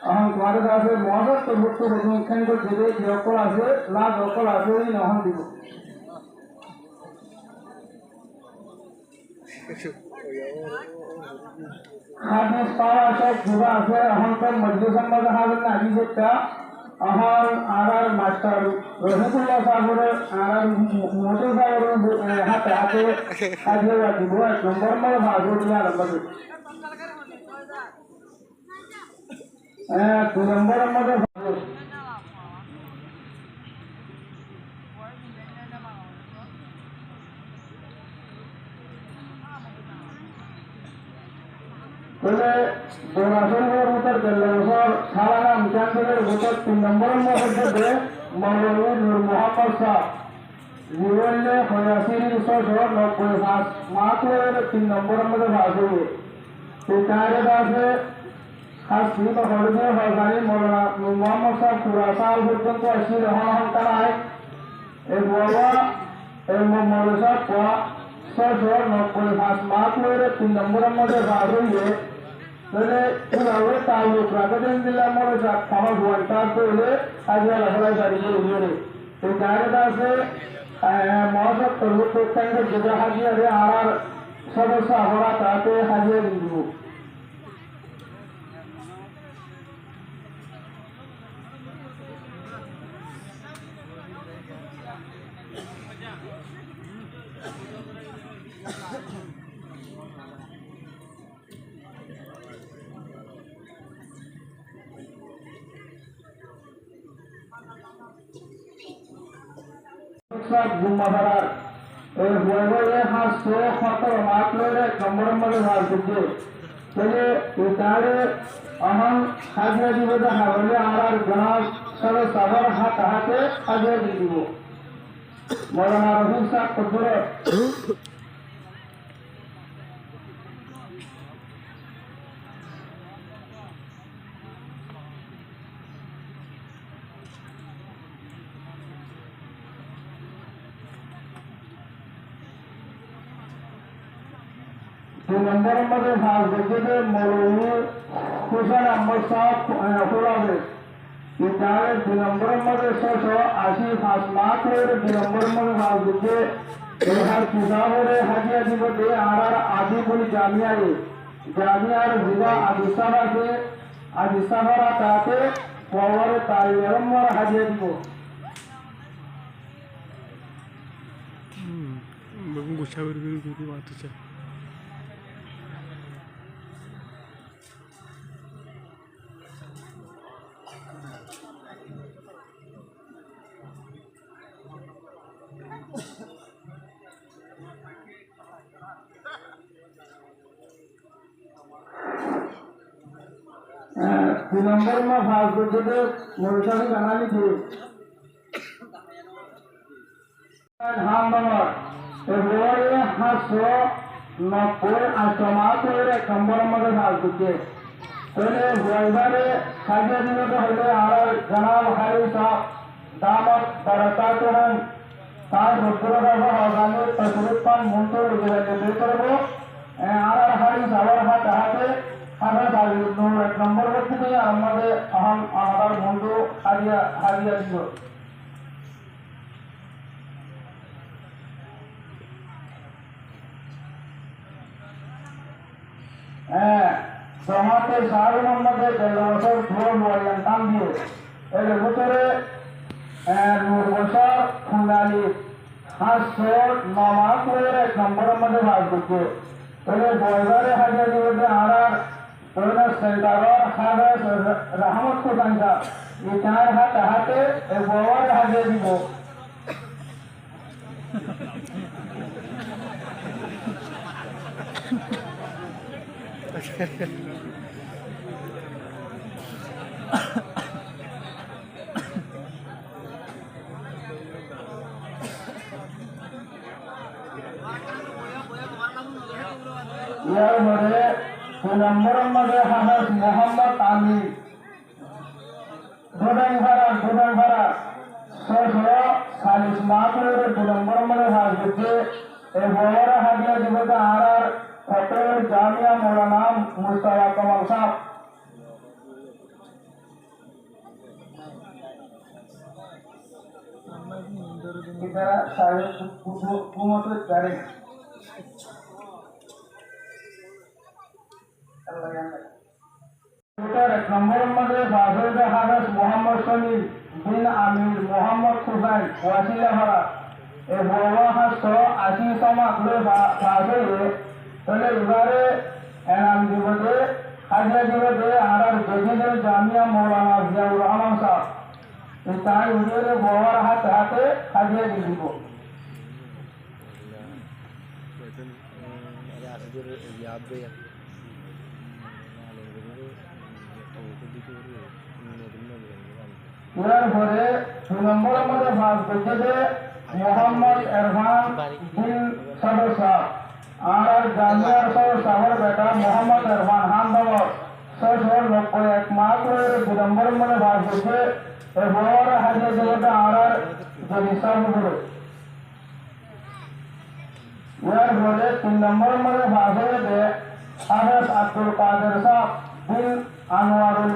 S1: এখন তোমাদের কাছে মহাজার তো ভুক্ত প্রতিমুখান করে দেবে যে অকল আছে লাভ অকল আছে নহন দিব হাদিস পাওয়া সব ঘুরা আছে এখন তো মজলিসের মধ্যে হাবেন না হাদিসেরটা
S2: ahal agar master Rahimullah Sabure agar motor Sabure hate aje wadi boy number mal bhago diya number tu number mode বলে দোনাসনের ভিতর গেলের সালানা মুজাহিদের ভিতর 3 নম্বরের মধ্যে মাওলানা নূর মোহাম্মদ সাহেব জীবনে হয়াসির 195 মাত্র 3 নম্বরের মধ্যে ভাগবে তো তারে কাছে হাসি বা হরদে হরগানি মাওলানা নূর মোহাম্মদ সাহেব পুরা সাল পর্যন্ত আসি রহমান তারায় এই বাবা এই মাওলানা সাহেব 195 মাত্র 3 নম্বরের মধ্যে ভাগবে তাহলে পুরো তালুক রাখেন দিলাম মনে যাক খাওয়া ঘন্টা করে আজকে লাগাই গাড়ি করে উড়ে তো জায়গাটা আছে মহাসব করবো প্রত্যেকটা যেটা হাজিয়ারে আর সদস্য আমরা তাতে হাজিয়ে দিব সব জুম্মাদার এই বইয়ে হাসে খতর মাতলে নম্বর মধ্যে ভাগ দিতে তাহলে এটারে আহম হাজিরা দিব তাহলে আর গ্রাম সব সবার হাতে হাজিরা দিব মাওলানা রহিম সাহেব কবরে दो नंबर मध्ये भाग देते मौलवी हुसैन अहमद साहब होलावे इतारे 2 नंबर मध्ये 180 मात्र 2 नंबर मध्ये भाग देते हर किताबरे हाजिया दिबते आर आदिपुर जामियाए जामियार जिला आदिसाबा से आदिसाबा ताते पावर तालिम और हाजिया दिबो
S3: बघून गुच्छावर किती वाटतं
S2: दो नंबर में भाग देते मोर्चा भी बना लीजिए हाँ नंबर फेब्रुआरी 190 आश्रमात एक नंबर में भाग देते पहले बुआईबारे खाजिया दिने तो हले आर जनाब हारी साहब दामत बरकातुहम तार रुद्र का हगाने तसरुपान मुंतो लेते करबो आर हारी सावर हाथ हाथे আমরা এক নম্বর ব্যক্তি আমাদের আমার বন্ধু হারিয়ে দিব জমাতে শাহরুখ মোহাম্মদের ১৩ বছর ধরে মোয়াল্লান নাম দিয়ে এর ভিতরে ৯ বছর খুনালি 509 করে ১ নম্বরের মধ্যে ভাগ করছে তাহলে বয়বারে হাজিয়া দিবে আর সেন্টারর হারেস রহমত को संख्या ये चार हाथ हाथे एक बावर हाजिर দিব यार मेरे नंबर मध्ये हानस मोहम्मद आमिर दुधान भरा 640 मात्र 2 नंबर मध्ये भाग देते ए बोरा हाजिया दिबता आर फतेह जामिया मौलाना मुस्तफा कमाल साहब kita saya buku dari Allah yang উত্তর 1 নম্বরের মধ্যে ফাজলে হাফেজ মোহাম্মদ শমীল বিন আমির মোহাম্মদ হুসাইন ওয়াসিলা ভাড়া এ বড় হাস্য 80 সমা করে ফাজলে তাহলে এবারে এনাম দিবতে হাজিরা দিবতে আর বেদিনের জামিয়া মৌলানা জিয়াউর রহমান সাহেব এই তাই উড়িয়ে বড় হাতে হাতে হাজিরা দিব এর পরে 2 নম্বরের মধ্যে ভাগ করতে মোহাম্মদ ইরফান বিন সদর সাহেব আর জামিয়ার সাহেবের বেটা মোহাম্মদ ইরফান খান বাবা 691 মাস করে 2 নম্বরের মধ্যে ভাগ করতে এর বড় হাজিরা দিবতে আর যদি সাহেব হলো এর পরে 3 নম্বরের মধ্যে ভাগ করতে হাফেজ আব্দুল কাদের সাহেব বিন আনোয়ারুল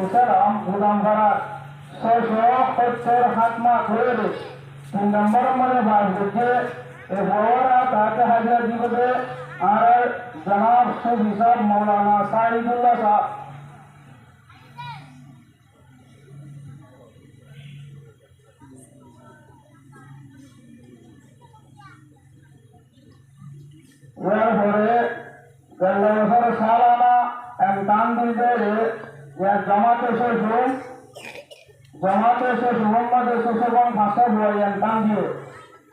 S2: ইসলাম গুদামপাড়া 670 মাস হয়ে 3 নম্বরের মধ্যে ভাগ করতে এ বড়রা তাকে হাজিরা দিবতে আর জনাব সুফি সাহেব মৌলানা সাইদুল্লাহ সাহেব এর পরে গল্লাবসর সালানা এমতান দিতে জামাতে শেষ মোহাম্মদ সুসবন ভাষা বই এমতান দিয়ে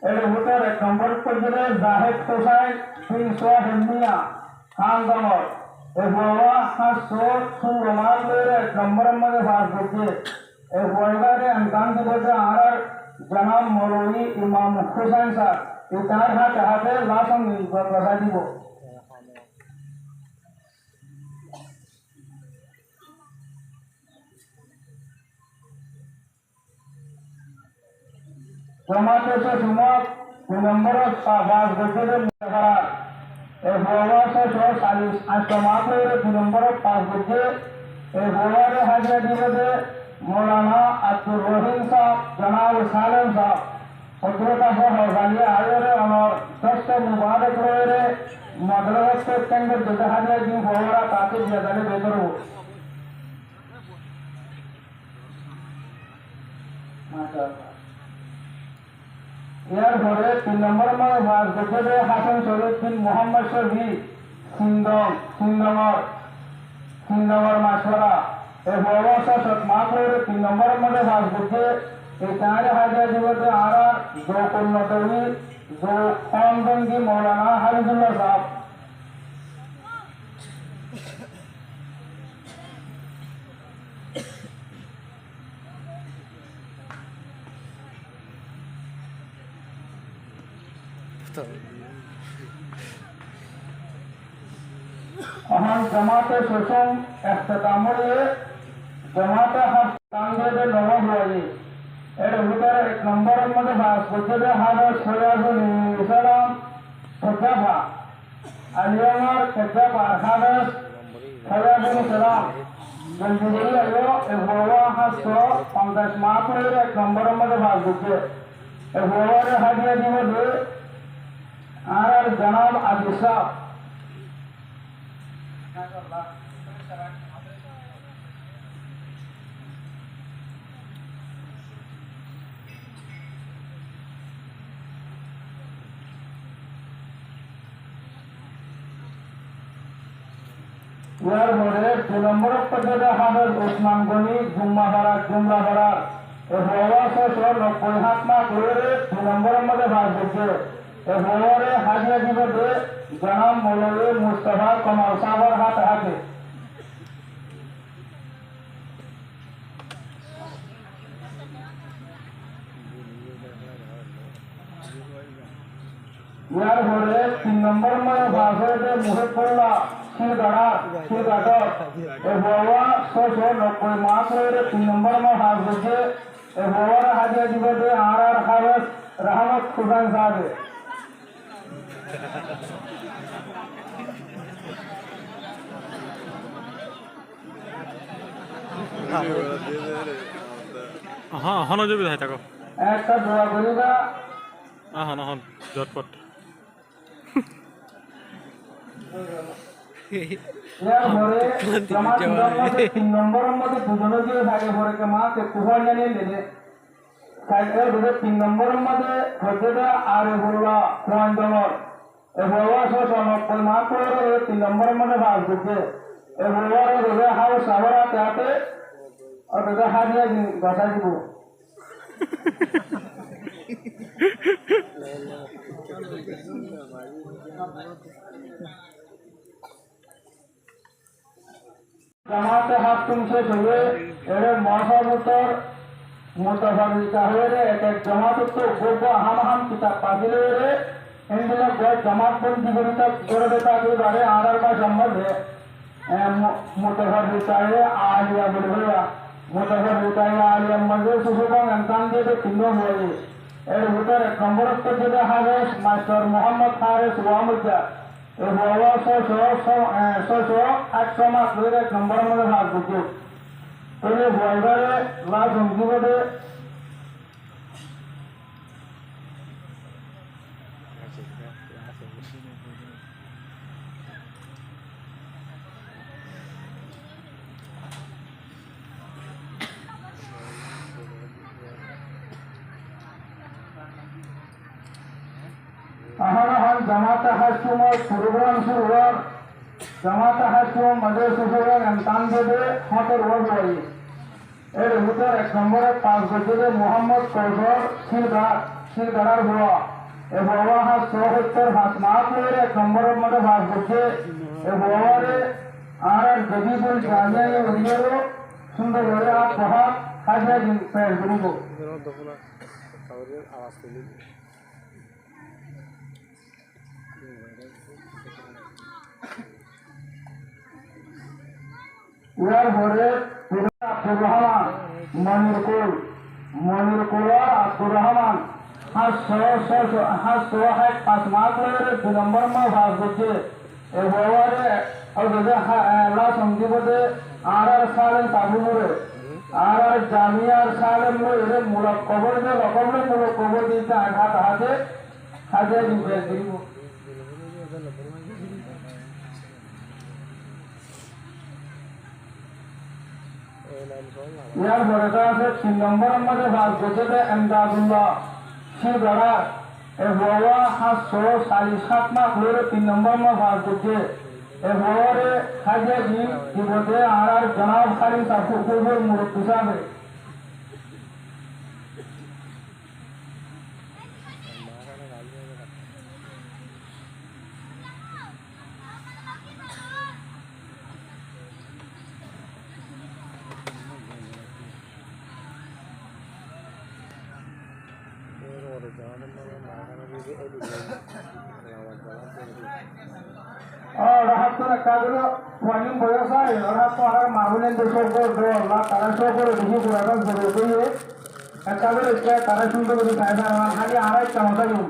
S2: এর ভিতর 1 নম্বর পর্যন্ত জাহেদ হোসাইন বিন সোহাগ মিয়া খান দমর এ বাবা হাসো সুরমাল এর 1 নম্বরের মধ্যে ভাগ করতে এ বইবারে এমতান দিতে আর জনাব মৌলভী ইমাম হোসেন সাহেব এই তার হাতে হাতে লাসন বসা দিব জমাতে শেষ মোহাম্মদ 2 নম্বরের ভাগ করতে এই বড় শেষ 40 মাস করে 2 নম্বরের ভাগ করতে এই বড়রে হাজিরা দিবতে মৌলানা আব্দুর রহিম সাহেব জনাব সালেম সাহেব ভদ্রতা সহ জানিয়ে আয়োরে আমার 10 মুবারক রয়ে মাদ্রাসা কেন্দ্র যেটা হাজিরা দিন বড়রা তাকে জায়গায় বের করব মাশাআল্লাহ এর পরে 3 নম্বরের মধ্যে ভাগ করতে হাসান শরীফ বিন মোহাম্মদ শফি সিন্দমর মাসরা এ বড় 7 মাস করে 3 নম্বরের মধ্যে ভাগ করতে এই তার হাজিরা দিবতে আর জোকুল নদী জো খানগঞ্জি মৌলানা হাবিবুল্লাহ সাহেব এখন জমাতে শোষণ এখতামে জমাতে হাত টাঙ্গে নবাব হয়ে এর ভিতরে 1 নম্বরের মধ্যে ভাগ করতে হাফেজ সৈয়দুল ইসলাম সজ্জাফা আলিয়ামার সজ্জাফা হাফেজ সৈয়দুল ইসলাম গঞ্জুরি আলো এ বড় হাস্য 50 মাস করে 1 নম্বরের মধ্যে ভাগ করতে এ বড়রে হাজিরা দিবতে আর জনাব আদিল সাহেব এর পরে 2 নম্বরের পর্যন্ত হাফেজ ওসমান গনি জুমলাপাড়া এ বড় 690 মাস করে 2 নম্বরের মধ্যে ভাগ করতে এ বড়রে হাজিরা দিবতে জনাব মৌলভী মুস্তাফা কমাল সাহেবের হাতে হাতে ইয়ার পরে 3 নম্বরের মধ্যে ভাগ হয়েছে মুহিবুল্লাহ শিরঘাট এ বড় 690 মাস করে 3 নম্বরের মধ্যে ভাগ হয়েছে এ বড়রে হাজিরা দিবতে আর হাফেজ রহমত খুদান সাহেব
S3: হন যাবি ধাই থাকো
S2: একটা দোয়া করিবা
S3: হন জটপট
S2: এরপরে জামাত ইসলামের মধ্যে 3 নম্বরের মধ্যে দুজনে যে থাকে পরে কে মা কে কুফর জানিয়ে দিলে সাইকেল দুটো 3 নম্বরের মধ্যে হজরত আরিফুল্লাহ কোরআন জমর এ বাবা সনব্বই মা করে 3 নম্বরের মধ্যে ভাগ করছে এ বাবা রোজা হাও সাবরা তাতে আর রোজা হাদিয়া গসা দিব জামাতে হাত তুমছে সঙ্গে এর মহাসভূতর মোতাফারিকা হয়ে এক জামাত তো গোপ হাম কিতাব পাঠিয়ে রে এন্ডিলা গয় জামাত বন্ধ করিতা করে দেতা কে বারে আধার का संबंध है মোতাফারিকা है आलिया বলবা মোতাফারিকা आलिया মধ্যে সুসুবং আনকান দিয়ে তিন হয়ে এর ভিতরে কম্বরত যেটা হবে মাস্টার মোহাম্মদ ফারিস ওয়ামুজা এ বাবা সো 800 মাস ধরে নম্বর মধ্যে ভাগ করছে তাহলে বয়বারে লাভ অঙ্কিবদে আহান জামাতে হাসুমর প্রোগ্রাম শুরু হওয়ার জামাতে হাসুম মাদ্রাসা শুরু এমতান দেবে হতের ওয়াই এর ভিতর 1 নম্বরে 5 বছরে মোহাম্মদ কৌশল শিলগাড়ার হওয়া এ বাবা হাস 170 হাস মাপ করে 1 নম্বরের মধ্যে ভাগ করছে এ বাবারে আর গদিবুল জামিয়া ওরিয়েরো সুন্দর করে আপ পড়া হাজার দিন পেল করিব আওয়াজ তুলি ইয়ার পরে আব্দুর রহমান মনির কুল আব্দুর রহমান হাস 5 মাস ধরে 2 নম্বর মা ভাগ করছে এ বাবারে আর আল্লাহ সঙ্গীবদে আর সালেম তাবুরে আর জামিয়ার সালেম এর মূল কবর যে লকবরে মূল কবর দিতে আঘাত হাতে হাজে দিবে দিব ইয়ার পরে আছে 3 নম্বরের মধ্যে ভাগ করছে এমদাদুল্লাহ শিলগাড়া এ বাবা হাস 7 মাস ধরে 3 নম্বর মা ভাগ করছে এ বাবারে হাজে দিবতে আর জনাব খালিম তাফুকুর মুরব্বি সাহেব রাহাতুনা কাগুলো ওয়ানিং বয়সায় রাহাত আর মাহুলেন দেশর করে আল্লাহ তারা সব করে দেখি পুরাটা ধরে দিয়ে কাগুলো এটা তারা সুন্দর করে ফায়দা না খালি আড়াই চামচা দিন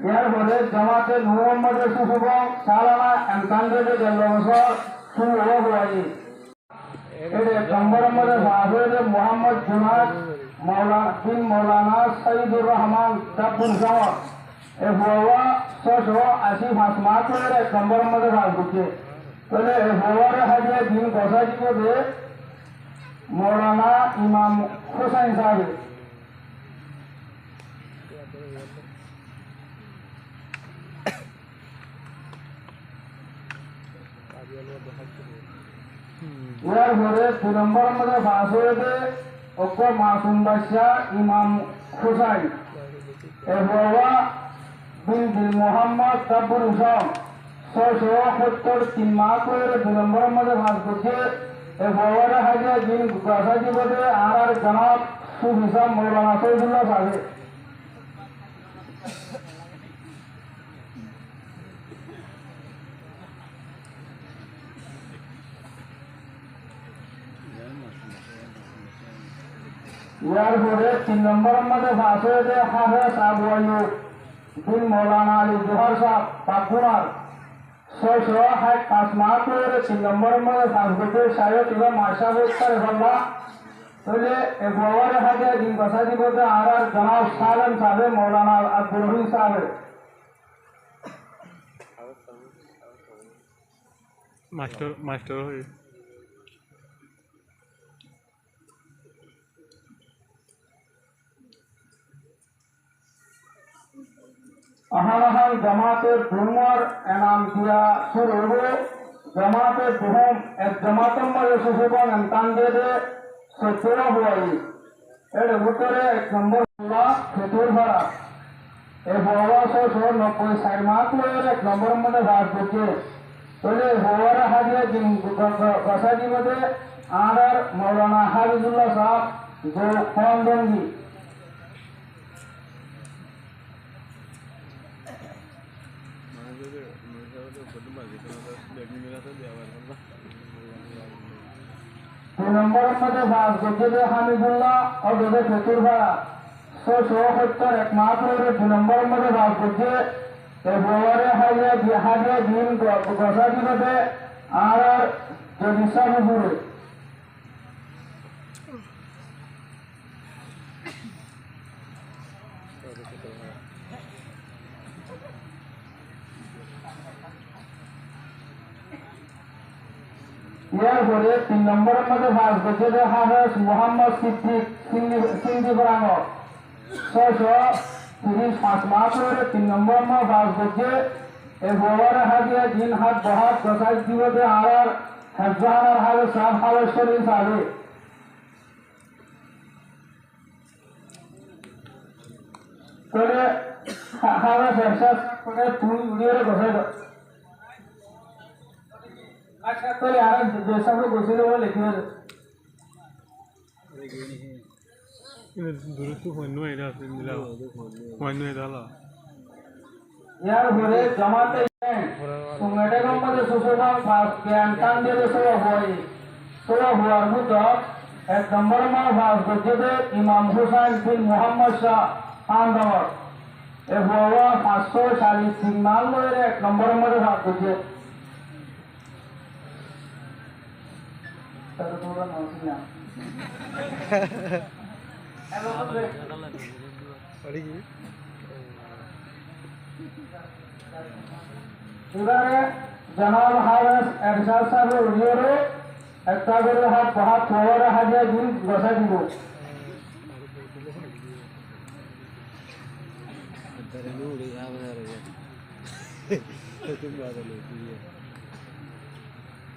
S2: ইয়ার বলে জামাতে মোহাম্মদ সুসুব সালানা এমতানদে জল্লবসর শুরু হওয়াই এর নম্বরের মধ্যে ভাবে মোহাম্মদ জুনাদ মৌলানা সঈদুর রহমান দাবুল সাওয়া এ বাবা 680 মাস মাস করে 1 নম্বরের মধ্যে ভাগ করছে তাহলে এ বাবারে হাজিয়ে দিন গসা দিবদে মৌলানা ইমাম হোসেন সাহেব ইয়ার পরে 2 নম্বরের মধ্যে ভাগ হয়েছে অক্ষ মাসুম বাদশাহ ইমাম হোসাইন এ বাবা বিন মোহাম্মদ তাব্বুর হুসাম 673 মাস করে 2 নম্বরের মধ্যে ভাগ করছে এ বাবারে হাজিয়া দিন গসা দিবদে আর জনাব সুবিসাম মৌলানা সৈদুল্লাহ সাহেব ইয়ার পরে 3 নম্বরের মধ্যে ভাগ হয়েছে হাফেজ আবু আইয়ুব বিন মৌলানা আলী জোহর সাহেব পাকুমার 665 মাস করে 3 নম্বরের মধ্যে ভাগ করছে সাহেব এবং মাসাব করে বললা তাহলে এ বাবারে হাজিয়া দিন গসা দিবদে আর জনাব সালেম সাহেব মৌলানা আব্দুল রহিম সাহেব
S3: মাস্টার মাস্টার হয়ে
S2: আহারাহাল জামাতের ধুমার এনাম দিয়া শুরু জামাতের ধুম এক জামাতম মাঝে সুসুবন এমতান দিয়ে সত্তর হওয়াই এর ভিতরে 1 নম্বর খেতুর ভাড়া এই হওয়া 90 মাস লয়ে 1 নম্বর মধ্যে ভাগ করছে তাহলে হওয়ার হাজিয়া দিন গসাজি মধ্যে আর মৌলানা হাবিবুল্লাহ সাহেব যে খন্দঙ্গি দুই নম্বরের মধ্যে ভাগ গজ্জে হামিদুল্লাহ ও দুধে খেতুর ভাড়া 170 এক মাস ধরে 2 নম্বরের মধ্যে ভাগ গজ্জে এবারে হাইয়া বিহারিয়া দিন গসা দিবতে আর জদিসা বুবুরে ইয়ার পরে 3 নম্বরের মধ্যে ভাগ গজ্জে হাফেজ মোহাম্মদ সিদ্দিক সিন্ধি বরাঙ্গ 635 মাস ধরে 3 নম্বর মা ভাগ গজ্জে এবারে হাজিয়া দিন হাত বহাত গসাই দিবতে আর হাজার হাজার সাত হাজার শরীর সাবে করে হাজার ব্যবসা করে তুই উড়িয়ে গসাই দাও আচ্ছা করে আর যেসব বসে দেবো লিখে দেবো
S3: দূরত্ব হন্য এটা মিলাও হন্য এটা হলো
S2: ইয়ার পরে জামাতে সঙ্গেটে গম্বদে সুসুবাং ভাগ জ্ঞান টান দিয়ে সোয়া হওয়ার মতো 1 নম্বর মা ভাগ গজ্জে ইমাম হুসাইন বিন মোহাম্মদ শাহ আন্দমর এ হওয়া 543 মাল লয়ে 1 নম্বরের মধ্যে ভাগ গজ্জে তাহলে তোমরা নসি না এবারে জনাব হাফেজ এরশাদ সাহেবের উড়িয়ে একটা করে হাত হাত খবরে হাজিয়া দিন বসা দিব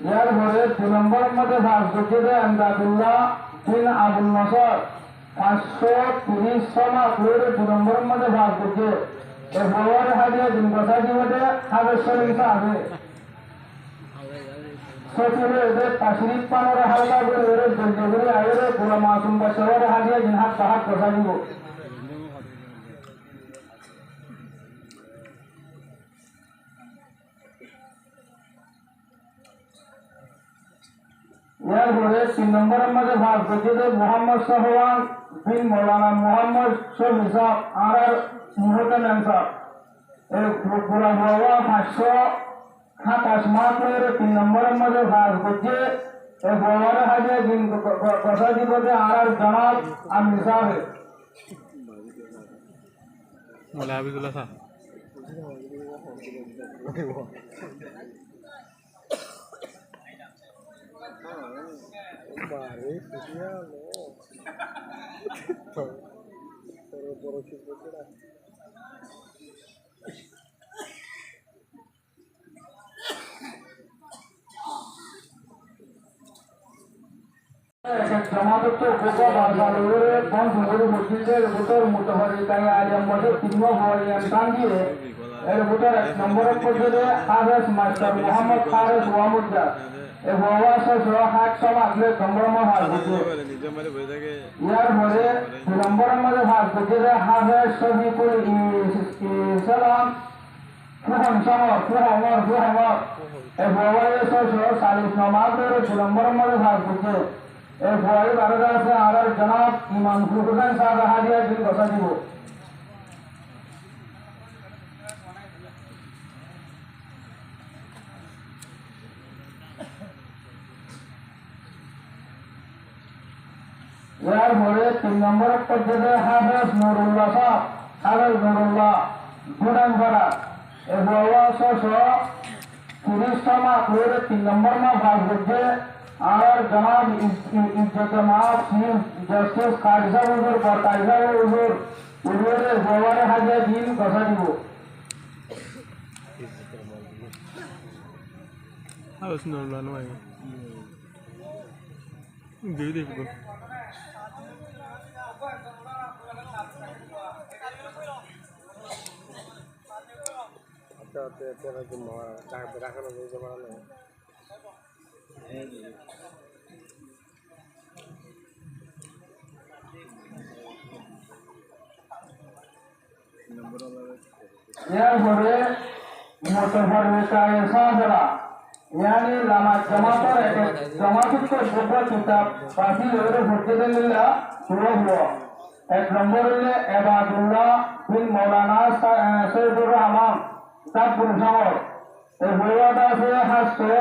S2: ইয়ার পরে 2 নম্বরের মধ্যে ভাগ গজ্জে আমদাদুল্লাহ বিন আবুল নসর 530 সমা করে 2 নম্বরের মধ্যে ভাগ গজ্জে এ বড় হাজিয়া দিন বসা দিবতে হাফেজ শরীফ সাহেব সচিবে এদের তাশরিফ পানোর হালকা করে এর জলজগুলি আইরে পুরো মাসুম বছরের হাজিয়া দিন হাত হাত বসা দিব ইয়ার পরে 3 নম্বরের মধ্যে ভাগ গজ্জে মোহাম্মদ সাহওয়ান বিন মৌলানা মোহাম্মদ শফি সাহেব আর মুহতান আনসার এই পুরা হওয়া 527 মাস ধরে 3 নম্বরের মধ্যে ভাগ গজ্জে এই বড় হাজিয়া দিন কথা দিবতে আর জনাব আমির সাহেব
S3: মোলা হাবিবুল্লাহ সাহেব
S2: জামাত তো গোপা বাজারে কোন সুন্দর মসজিদের ভিতর মুতহরি তাই আলিম মধ্যে 3 হওয়ার ইমকান দিয়ে এর ভিতর 1 নম্বরের পর্যায়ে হাফেজ মাস্টার মোহাম্মদ ফারুক ওয়ামুদ্দা এ হওয়া হাত সমাজে নম্বর ভাগ গজ্জে ইয়ার পরে 2 নম্বরের মধ্যে ভাগ গজ্জে হাফেজ শফিকুল ইসলাম ফুহন সমর ফুহমর এ হওয়া 40 মাস ধরে 2 নম্বরের মধ্যে ভাগ গজ্জে এই ভয় বারোটা আছে আর জনাব ইমাম হুসাইন সাহেব হাজিয়া দিন বসা দিব ইয়ার পরে 3 নম্বরের পর্যায়ে হাফেজ নুরুল্লাহ সাহেব হাফেজ নুরুল্লাহ গুনানপাড়া এই বড় তিরিশতমা করে 3 নম্বর মা ভাগ করছে আর জনাব ইজ্জত মাফ চিফ জাস্টিস কাজা হুজুর বরকাজা হুজুর হুজুরের গোয়ারে হাজিয়া দিন কথা দিব
S3: Harus nolak wae. Nggih deh,
S2: এরপরে মোতাফাররিকা সাদরা यानी लामा जमातर है जमातुल को शुक्र किताब पासी लोगों भर्ती दिल्ला शुरू हुआ एक नंबर ले एबादुल्लाह बिन मौलाना सैयदुर रहमान तब पुरुषावर एक हुआ था से हस्तो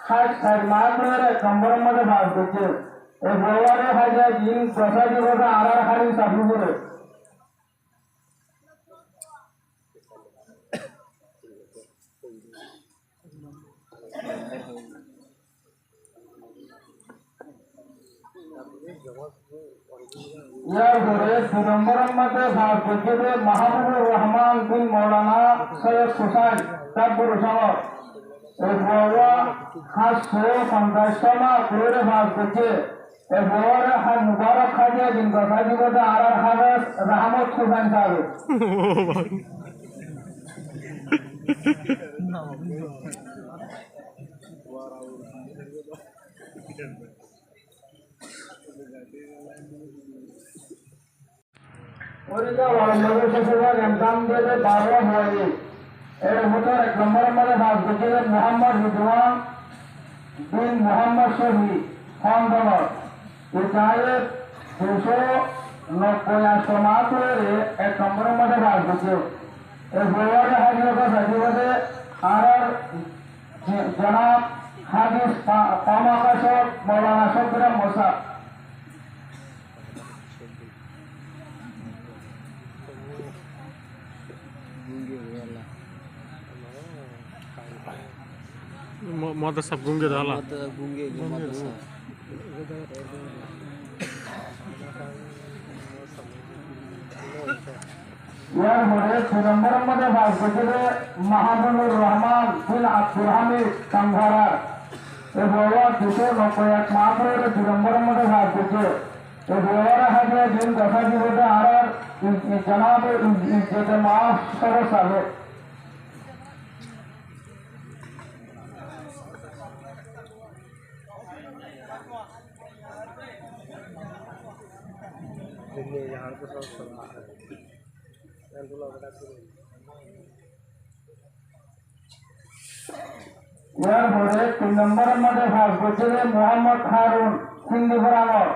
S2: हज सरमात में एक नंबर में भाग देते एक हुआ ने हजा जिन प्रसादी होगा आरार हरी साबु करे यार बोले 2 नंबर में भाग देते महबूबुर रहमान बिन मौलाना सैयद हुसैन तब पुरुषावर एक हुआ हस्तो 15 पूरे भाग देते एक हुआ ने हज मुबारक खादिया जिन प्रसादी होगा आरार हरी रहमत हुसैन साहब ওরিকা ওয়ালামাদের সসুরাগ এমকাম দিয়ে 12 হয়ে এর ভিতর 1 নম্বর মধ্যে ভাগ করছে মোহাম্মদ রিদওয়ান বিন মোহাম্মদ শহীদ খানদার এই জায়ের 290 সমাজ হয়ে 1 নম্বর মধ্যে ভাগ করছে এই বড় হাজিরা সাজিবাদে আর জনাব হাদিস পামাকাশ মাওলানা শফিরা মোসা
S3: madrasah gunge dala
S2: यार मोरे 2 नंबर में भाग करते महबूबुर रहमान बिन अब्दुल हमीद संघारा ए बोला 291 मात्र 2 नंबर में भाग करते ए बोला हाजिया दिन कथा की होता आर जनाब इज्जत माफ सर साले यार बोले 3 नंबर में भाग करते मोहम्मद हारून सिंधी बराबर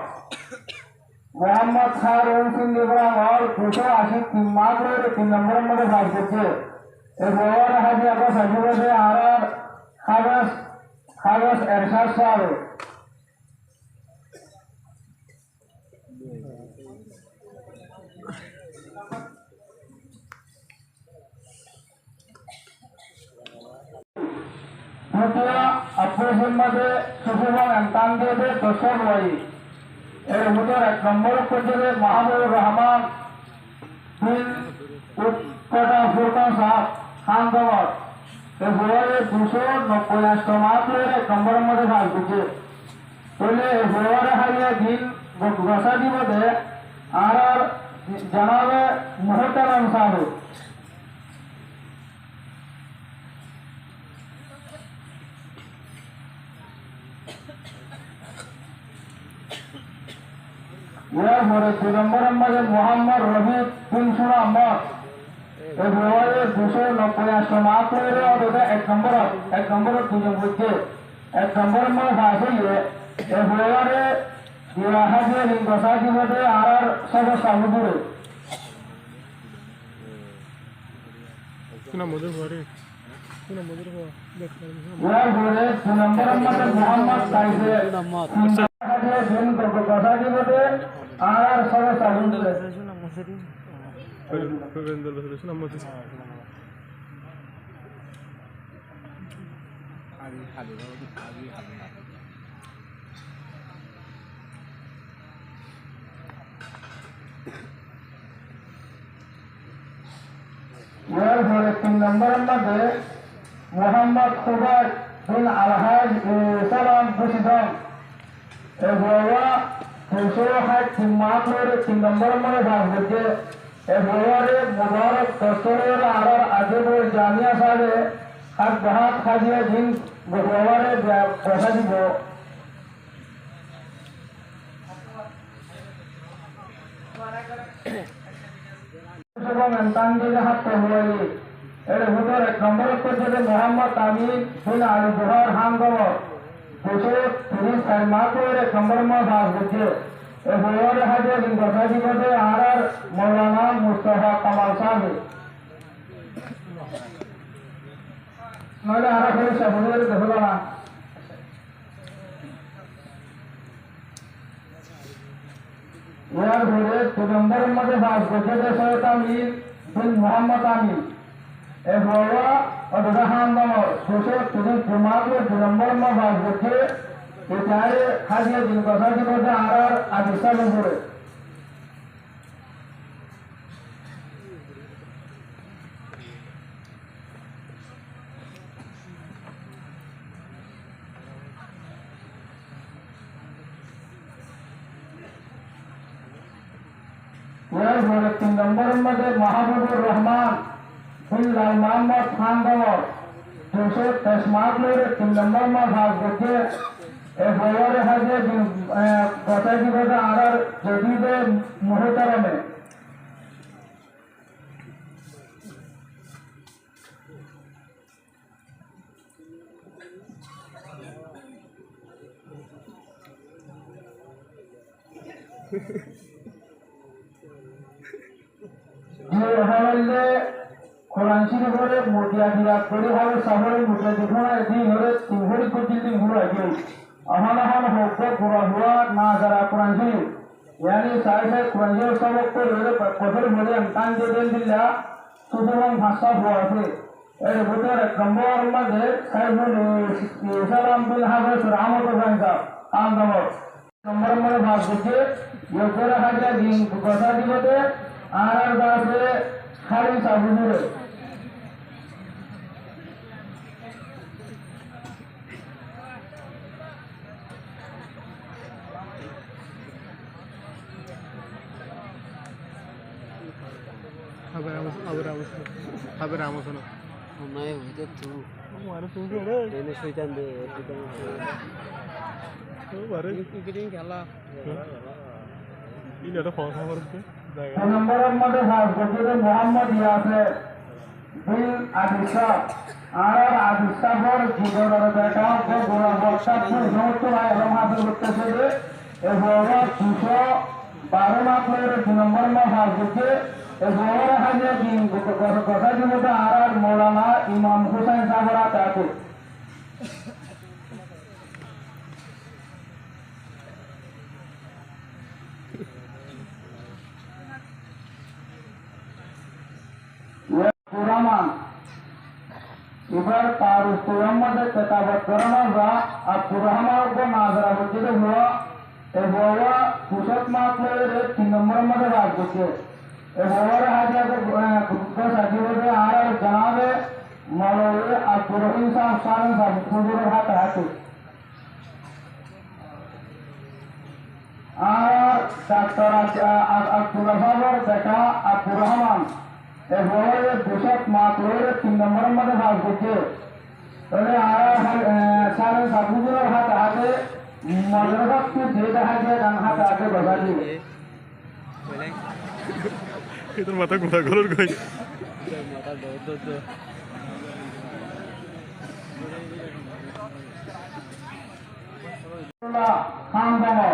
S2: मोहम्मद हारून सिंधी बराबर 283 मात्र 3 नंबर में भाग करते ए बोला हाजिया का सजीव से आर हागस एरशाद साहब द्वितीय ऑपरेशन मध्ये सुफिमान अंतान देते 200 वाई এর ভিতর 1 নম্বর পর্যায়ে মাহবুবুর রহমান বিন উৎকটা ফুরকান সাহেব খানদার এই বড়ে 290 মাত্র 1 নম্বর মধ্যে ভাগ দিচ্ছে বলে এই বড়ে হারিয়ে দিন গসা দিবতে আর জানাবে মুহতারাম সাহেব यार मोरे 2 नंबर में मोहम्मद रफी बिन सुना अहमद এই বড়ে 290 মাত্র और 1 नंबर দুজন বুঝছে 1 नंबर में ভাগ হইয়ে এই বড়ে বিরাহা দিয়ে গসা দিবতে আর সব সামুদ্রে
S3: kuna moder gore
S2: यार बोले 2 नंबर में मोहम्मद साइसे हाजिया दिन को गसा दिबते আর সব সামুদ্রে এরপরে 3 নম্বরের মধ্যে মোহাম্মদ খুবাই বিন আলহাজ সালাম বুশিদন এবারে 260 মাত্র 3 নম্বরের মধ্যে ভাগ হচ্ছে এবারে মুবারক দস্তরের আরার আজেবুল জামিয়া সাহেবে আর বহুত খাজিয়ে দিন এবারে পয়সা দিব এবং তানজিল হাত হওয়াই এর ভিতরে 1 নম্বর পর্যন্ত মোহাম্মদ আমিন বিন আলী জোহর হামগম 230 মাত্র 1 নম্বর মধ্যে ভাগ হচ্ছে এবারে হাজির দিন কথা দিবতে আর মৌলানা মুস্তাফা কামাল সাহেব নইলে আর কোনো সাবধানে দেখলো না ইয়ার ঘরে 2 নম্বরের মধ্যে ভাগ হচ্ছে সৈয়দ আমিন বিন মোহাম্মদ আমিন এবারে ওটা হামগম 230 মাত্র 2 নম্বর মধ্যে ভাগ হচ্ছে এটারে হাজির দিন কথা দিবতে আর আদিসা করে এরপরে 3 নম্বরের মধ্যে মাহবুবুর রহমান বিন লাল মোহাম্মদ খান গমর 223 মাত্র 3 নম্বর মধ্যে ভাগ হচ্ছে এবারে হাজির দিন কথা দিবতে আর জদিদে মুহতারমে হলে কোরআন শরীফের মুটিয়া দিরাত করে হবে শহরে মুটিয়া দিখনা এদিন হলে 3 ঘড়ি পর্যন্ত ঘুরে আছে আহান হোক পুরা হুয়া না যারা কোরআন শরীফ यानी साइड কোরআন শরীফ সবক করে পথর বলে আমতান যে দেন দিলা সুতরাং ভাষা হওয়া আছে এর ভিতরে 1 নম্বর মধ্যে সাইবুল সালাম বিন হাফেজ রহমাতুল্লাহ সাহেব আমদম নম্বর মধ্যে ভাগ হচ্ছে এরপরে হাজার দিন কথা দিবতে আর দাসে খালি সাবুরে
S3: Habe Ramos no.
S4: Nay hoite tu
S3: Mare tu ke re?
S4: ene shaitan de
S3: Mare
S4: cricketing খেলা
S3: ini ada phone number ke?
S2: 2 নম্বরের মধ্যে ভাগ হচ্ছে মোহাম্মদ ইয়াসে বিন আদিসা আর আদিসা পর জীবনের বেটা ও গোলা বর্ষা পুর সমস্ত ভাই এবং হাতের করতেছে যে এবারে 212 মাত্র 2 নম্বর মধ্যে ভাগ হচ্ছে এবারে হাজির দিন কথা দিবতে আর মৌলানা ইমাম হুসাইন সাহেবরা তাকে पुरामान इधर तारुस्तुयम मध्य किताबत करना जा अब पुराना को नाजरा बच्चे तो हुआ ए हुआ पुसत मात्रे 3 नंबर मध्य बात बच्चे ए हुआ हाजिया को साथी बोले आ रहा जनाबे मौलवी अब्दुल रहीम साहब सालन साहब खुद हाथ हाथ डॉक्टर अब्दुल रहीम बेटा अब्दुल रहमान এবারে 203 নম্বর মধ্যে ভাগ হচ্ছে তাহলে সারা সাবুজের হাত হাতে মাদ্রাসা তো যে দেখা যায় ডান হাত হাতে বসা দিবে
S3: Itu mata gua golor gue.
S4: মাথা দৌড়
S2: খান বাবা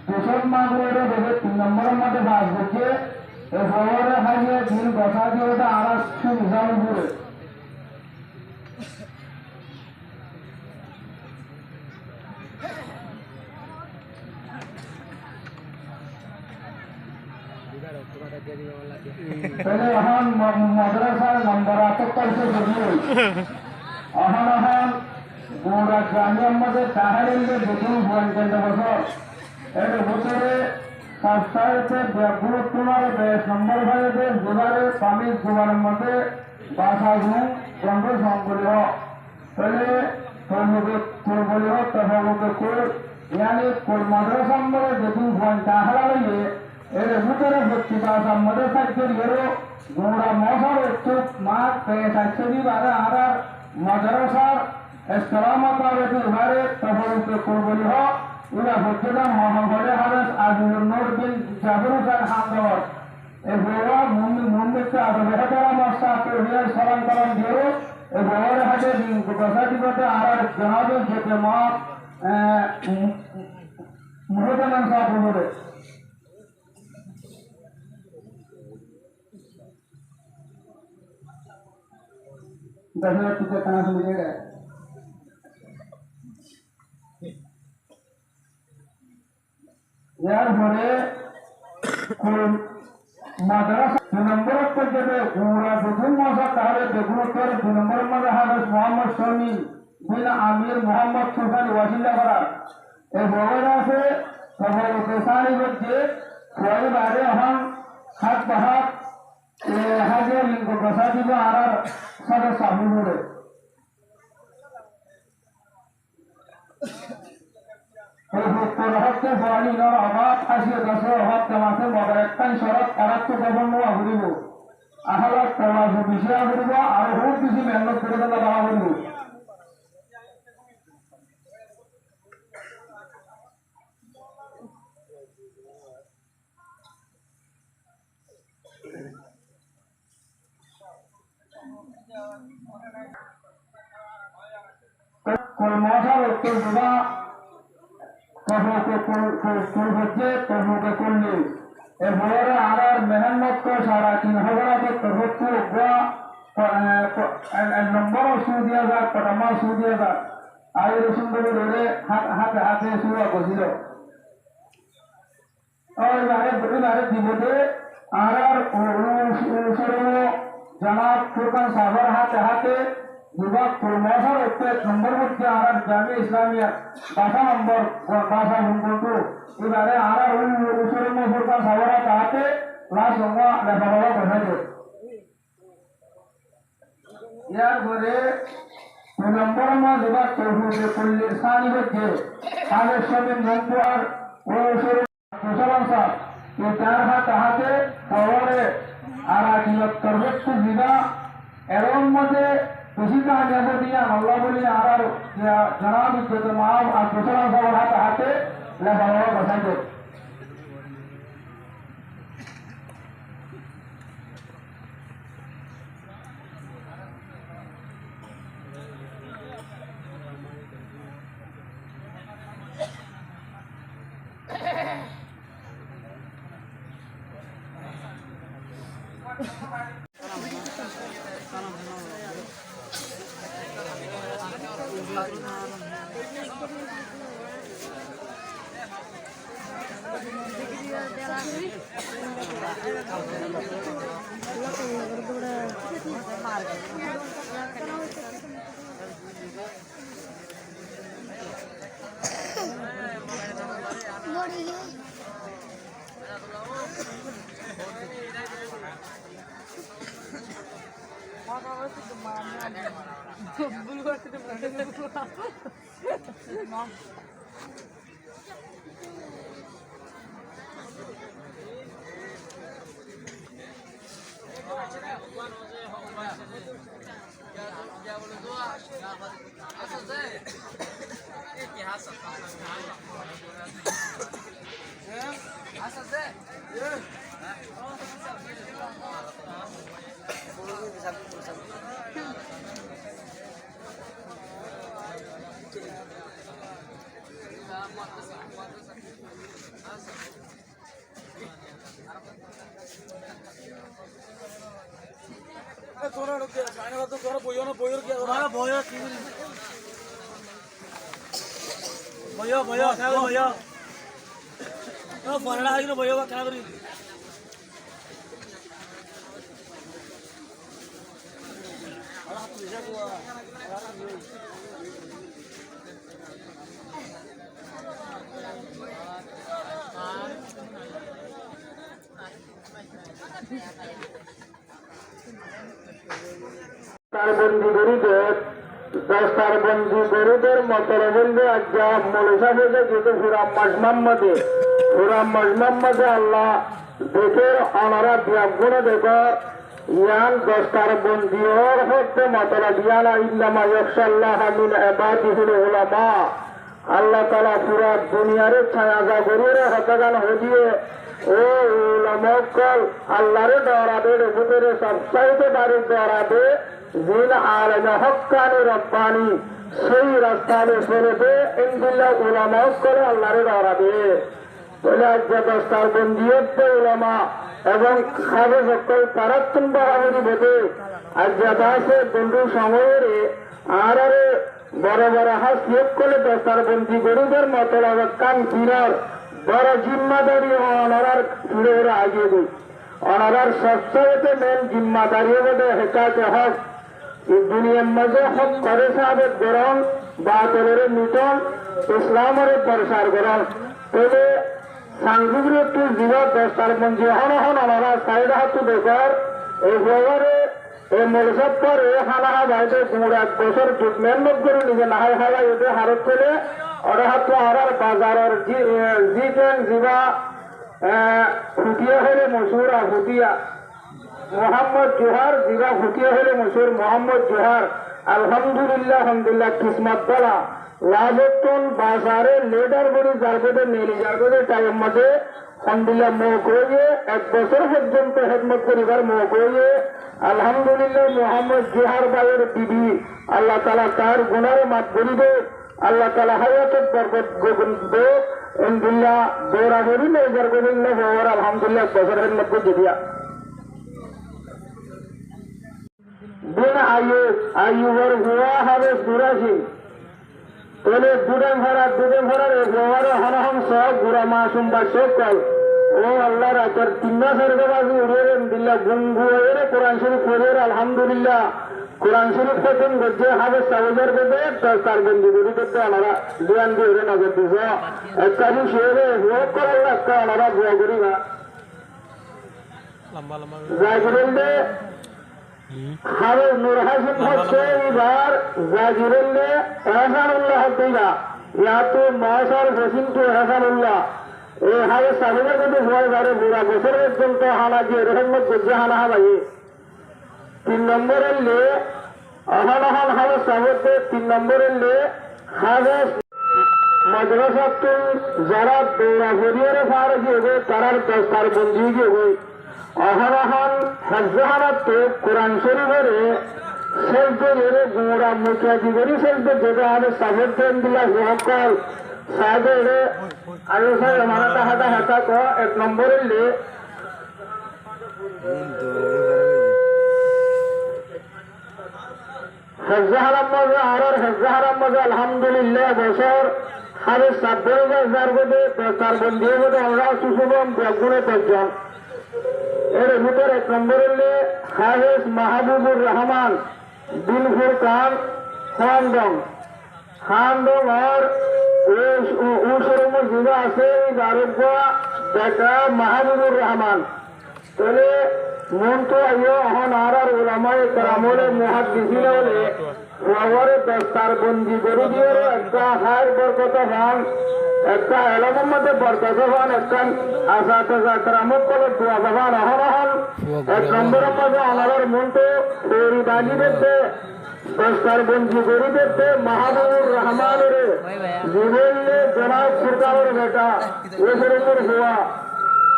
S2: 203 নম্বরের মধ্যে ভাগ হচ্ছে এবারে হাজিয়ে দিন বসা দিয়ে ওটা আর সুবিধার উপরে তাহলে এখন মাদ্রাসার নম্বর 78 জড়িয়ে এখন গোড়া গ্রামের মধ্যে তাহারিলে বেতন ভুয়ান কেন্দ্র বছর এর ভিতরে সপ্তাহে গুরুত্বমার বেশ নম্বর ভাইতে জোগাড়ে স্বামী জোগাড়ের মধ্যে বাসা গুণ বন্ধ সংকলিত তাহলে তুলবলিহ তথাগত কুল ইয়ানি কুল মাদ্রাসা মধ্যে বেতন ভুয়ান তাহারা লইয়ে এর ভিতরে ভর্তি বাসা মাদ্রাসার এরও গোড়া মশার উত্তর মাঠ পেয়ে থাকছে বারে আর মাদ্রাসার استلامت آبادی ہمارے تفریح کے قربانی ہو الى حجدہ محمد حضرت عزیز النور بن جابر حسین حامدور এই বড় মন্দিরটা বেহাতারা মাস্টার পেরিয়ার সালাম কালাম দিও এই বড় হাতে গসাদিপতে আর জনাবে যেতে মা মুহতামান সাহেব বলে দশমিক থেকে কানা শুনে গেছে यार बड़े माद्रासा 2 नंबर पर जब पूरा दुनिया मौसा तारे देखो कर 2 नंबर में हाफिज मोहम्मद शमी बिन आमिर मोहम्मद सुल्तान वसीला बरा ए बगरा से खबर पेशानी बच्चे कोई बारे हम हाथ बहात ए हाजे इनको बसाती को आरा सदा सामने बोले হচ্ছে ফলিনর অভাব আসিয়ে দশের অভাব তেমাসে মদের একটাই শরৎ এরাত্ম গবর্ণ ঘুরিব আহলত প্রবাস বিষয় ঘুরিব আর খুব বেশি মেহনত করে দেওয়া বাড়া ঘুরিব কলমশার উত্তর দেওয়া হচ্ছে তহকে করলে এরপরে আর মেহনত করে সারা 3000 তহত্তর নম্বর সু দিয়া যাক প্রথমা সু দিয়া যাক আর সুন্দর ধরে হাতে হাতে শুরু করছিল এবারে দিবতে আর জনাব ফুরকান সাহেবের হাতে হাতে বিভাগ কর্মশার উত্তর নম্বর হচ্ছে আর জামিয়া ইসলামিয়া বাসা নম্বর বাসা নম্বর এবারে আর উসুরম ফুরকান সাহেবরা তাহাতে ক্লাস জমা লেখাপড়া বসাইছে ইয়ার পরে 2 নম্বর মাস বিভাগ করলে সানি হচ্ছে আলের সঙ্গে নম্বর উসুর মুসলমান সাহেব এই চার হাত তাহাতে পরে আর তরবত্তু জিবা এর মধ্যে उसी का जैसे दिया अल्लाह बोली आर जनाब इज्जत माफ और दूसरा सब हाथ हाथे लगा बसा दो
S5: भयो भयो भयो भयो फरडा आइकिन भयो क्या गरी
S2: তার বন্দি গরিবের দশটার বন্দি গরিবের মতরে বলবে আজ্ঞা মলসা হয়ে যেতে ফুরাম মজমাম্মদে আল্লাহ দেখে অনারা বিয়াগুনে দেখো ইয়ান দশটার বন্দি ওর হতে মতলা দিয়ালা ইল্লামা ইয়াখশাল্লাহ মিন ইবাদিহিল উলামা আল্লাহ তাআলা পুরা দুনিয়ারে ছায়া গরিরে হতগান হদিয়ে ও উলামাকল আল্লাহর দরাদের ভিতরে সবচাইতে বাড়ি দরাদে জিন আলমে হক্কানি রব্বানি সেই রাস্তায় চলেছে ইনবিল্লাহ উলামাকল আল্লাহর দরাদে বলে আজ্ঞা দশটার বন্দিয়ত উলামা এবং খাবে সকল তারাত্তুন বাহাবুরি বোধে আজ্ঞা দাসে বন্ধু সময়ের আর বড় বড় হাস লোক করলে দশটার বন্দি গরিবের মতলা কান কিনার বড় জিম্মাদারি অনারার ফিরে ওরা আগিয়ে দিই অনারার সবচাইতে মেন জিম্মাদারি বোধে হেকাতে হক এই দুনিয়ার মাঝে হক করে সাহেব গ্রহণ বাতলের মিটন ইসলামের প্রসার গ্রহণ তবে সাংবিধানিক একটু জীবন দশটার বন্দি হন ওনারা সাইড হাতু বেকার এই ব্যবহারে এই মলসব পরে হানাহা বাইরে গুড় 1 বছর ট্রিটমেন্ট করে নিজে নাহাই হাওয়া এদের হারত করে ওরা হাত হারার বাজারের জিকেন জিবা ফুটিয়া হলে মশুর ফুটিয়া মোহাম্মদ জোহার জিবা ফুটিয়া হলে মশুর মোহাম্মদ জোহার আলহামদুলিল্লাহ কিসমত বলা লাভতন বাজারে লেডার বড়ি জারগোদে নেলি জারগোদে টাইম মধ্যে আলহামদুলিল্লাহ মৌকয়ে 1 বছর পর্যন্ত খেদমত করিবার মৌকয়ে আলহামদুলিল্লাহ মোহাম্মদ জোহার ভাইয়ের বিবি আল্লাহ তাআলা তার গুনারে মাফ করিবে আল্লাহ তাআলা হায়াতের বরকত গোবিন্দ আলহামদুলিল্লাহ দৌড়াদৌড়ি নেই জারগোদিল্লাহ ওর আলহামদুলিল্লাহ 1 বছর খেদমত করে দিয়া বিন আইয়ুবের হুয়া হবে সুরাসি তোলে দুধে ভরার ব্যবহারে হনহন সব গুড়া মাসুম বা সকল ও আল্লাহ রাতের 3 মাসের বাজু উড়ে দিল্লা গুঙ্গুয়ের কোরআন শরীফ পড়ে আলহামদুলিল্লাহ কোরআন শরীফ প্রথম গজ্জে হবে সাউজার বেদে তার বন্ধু গুলি করতে ওনারা ধ্যান দিয়ে নজর দিছ একটা শেরে হোক করে একটা ওনারা দোয়া করিবা জাগিরুল্লে হাবে নূর হাসিম হচ্ছে এবার জাগিরুল্লে এহসানুল্লাহ হতেইবা ইয়া তো মাসার হোসিন তো এহসানুল্লাহ এই হাবে সাবিনের কিন্তু ভয় বাড়ে বুড়া বছর পর্যন্ত হানা দিয়ে রহমত গজ্জে হানা হাবাই 3 নম্বরের লে অহনহন হাবে সাবতে 3 নম্বরের লে হাবে মাদ্রাসাতুল যারা দৌড়া ঘুরিয়ে ফার গিয়ে তারার দশটার বন্দি গিয়ে অহনহন হজ্জাহানাত কোরআন শরীফের শেষদের গুঁড়া মুখাজি করি শেষদের যেটা হবে সাবধান দিলা সকল সাহেবের আরো সাহেব আমার হাতা হাতা ক 1 নম্বরের লে হজ্জাহারাম মজা আর হজ্জাহারাম মজা আলহামদুলিল্লাহ বছর হারে 70,000 বোধে তার বন্ধু বোধে আমরা সুশুভম বেগুনে 5 জন এর ভিতর 1 নম্বরের লে হাফেজ মাহবুবুর রহমান বিন ফুরকান খানদম আর উসরম জিবা আছে আরোগ্য দেখা মাহবুবুর রহমান তাহলে মন তো আইও এখন আর ওলামায়ে কেরামরে মুহাদ্দিসিন হলে ওয়ারে দস্তার বন্দি করে দিয়ে একটা হার বরকত হন একটা এলমের মধ্যে বরকত হন একটা আসাতাজা কেরামত করে দোয়া জবান হন 1 নম্বরের মধ্যে ওনার মন তো তৈরি বাজি দিতে দস্তার বন্দি করে দিতে মাহবুবুর রহমানের জীবনে জনাব সরকারের বেটা ওসরুর হওয়া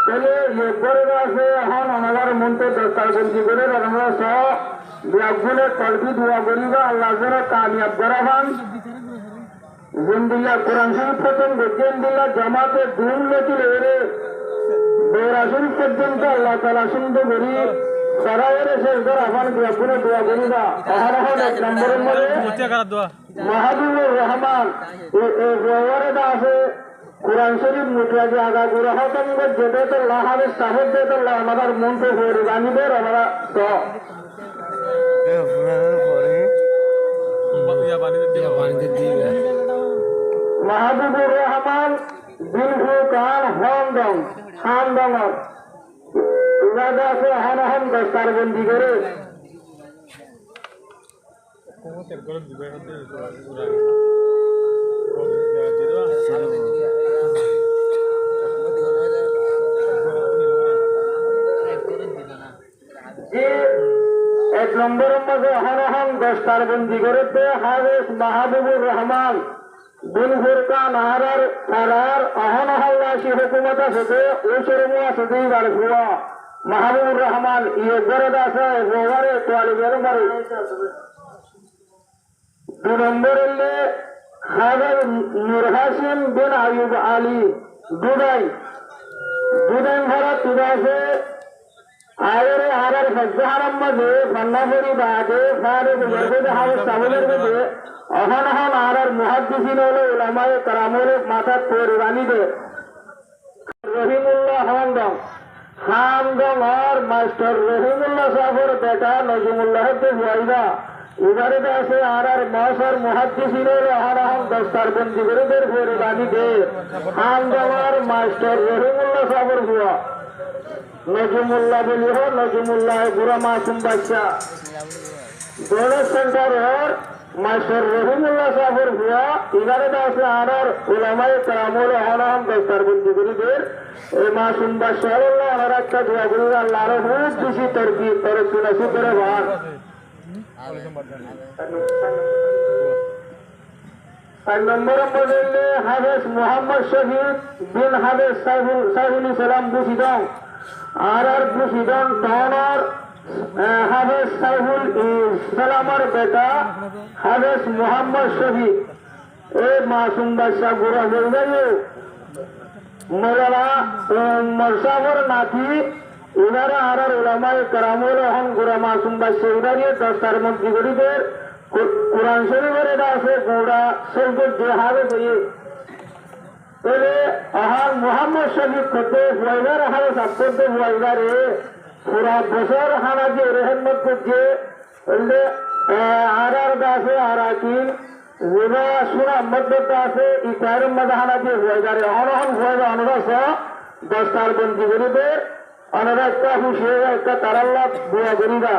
S2: তাহলে একবারে আছে এখন ওনার মন তো দস্তার বন্দি করে আমরা সহ ব্যাগুনে কলবি দোয়া করিবা আল্লাহ যারা কামিয়াব করাবান জিন্দিল্লাহ কোরআন শরীফ প্রথম জিন্দিল্লাহ জামাতে ধুম লেছিল এরে দৌড়া শরীফ পর্যন্ত আল্লাহ তাআলা সুন্দর করি সারা এরে শেষ করে আফান ব্যাগুনে দোয়া করিবা অহরহন 1 নম্বরের মধ্যে মাহবুবুর রহমান এই ব্যবহারটা আছে কোরআন শরীফ মুখরাজি আগা গুড়া হতম যেতে তো লাহাবে সাহেব যেতে আমাদের মন তো হয়ে জানিবে আমরা তো মাহবুবুর রহমান বিন ফুরকান খানদম রোজাদা আছে হন হন দস্তার বন্দি করে
S3: কোমতের করে দিবে হতে
S2: যে 1 নম্বরের মাঝে হন হন দস্তার বন্দি করেছে হাফেজ মাহবুবুর রহমান বিন ফুরকান আহারার থানার অহন হল্লাসী হুকুমত আছে ওসরমু আছে দুইবার হুয়া মাহবুবুর রহমান ইয়েগরে আছে গোয়ারে তোয়ালিবের মারে 2 নম্বরে হাফেজ নূর হাসিম বিন আয়ুব আলী দুবাই ভরা তুদাসে আয়ের হারার ফজহারাম মাঝে ফন্নাফরি বাদে ফারুক বরগদ হাউস সাবুলের মধ্যে অহন অহন আরার মুহাদ্দিসিন হলো উলামায়ে কেরামের মাথার পরিবানি দে রহিমুল্লাহ খানদম আর মাস্টার রহিমুল্লাহ সাহেবের বেটা নজমুল্লাহ কে ওয়াইদা এবারে আছে আরার মাসার মুহাদ্দিসিন হলো অহন অহন দস্তার বন্দি গরিবের পরিবানি দে খানদম আর মাস্টার রহিমুল্লাহ সাহেবের হুয়া নজমুল্লাহ বলি হো নজমুল্লাহ বুড়া মাসুম বাচ্চা দৌলত সেন্টার और मास्टर रहीमुल्लाह साहब हुआ 11 আছে আনার উলামায়ে কেরামুল আলাম দস্তার বন্দি গরিবের এই মাসুম বাচ্চা আল্লাহ আর একটা দোয়া করি আল্লাহর বহুত বেশি তরকি নসিব করে ভাগ আর নম্বর মধ্যে হাফেজ মোহাম্মদ শহীদ বিন হাফেজ সাইফুল ইসলাম বুশিদং আর বুশিদং টাউনার হাফেজ সাইফুল ইসলামের বেটা হাফেজ মোহাম্মদ শহীদ এই মাসুম বাদশাহ গুরা বলবে মৌলানা মরসাফর নাতি ইনারা আর উলামায়ে কেরামুল হন গুরা মাসুম বাদশাহ ইনারিয়ে দস্তার মন্ত্রী গরিবের কোরআন শরীফের এটা আছে গোড়া সৈকত জেহাবে বইয়ে তাহলে আহার মোহাম্মদ শহীদ করতে হুয়াইবার আহারে সাক্ষরতে হুয়াইবারে পুরা বছর হানা যে রেহেমত করছে বললে আরার আছে আরাকিন যেবা সুরা মধ্যে আছে ইতার মধ্যে হানা যে হুয়াইবারে অনহন হুয়াইবা অনুরাস দস্তার বন্দি গরিবের অনুরাগটা হুশিয়ে একটা তারাল্লা বুয়া গরিবা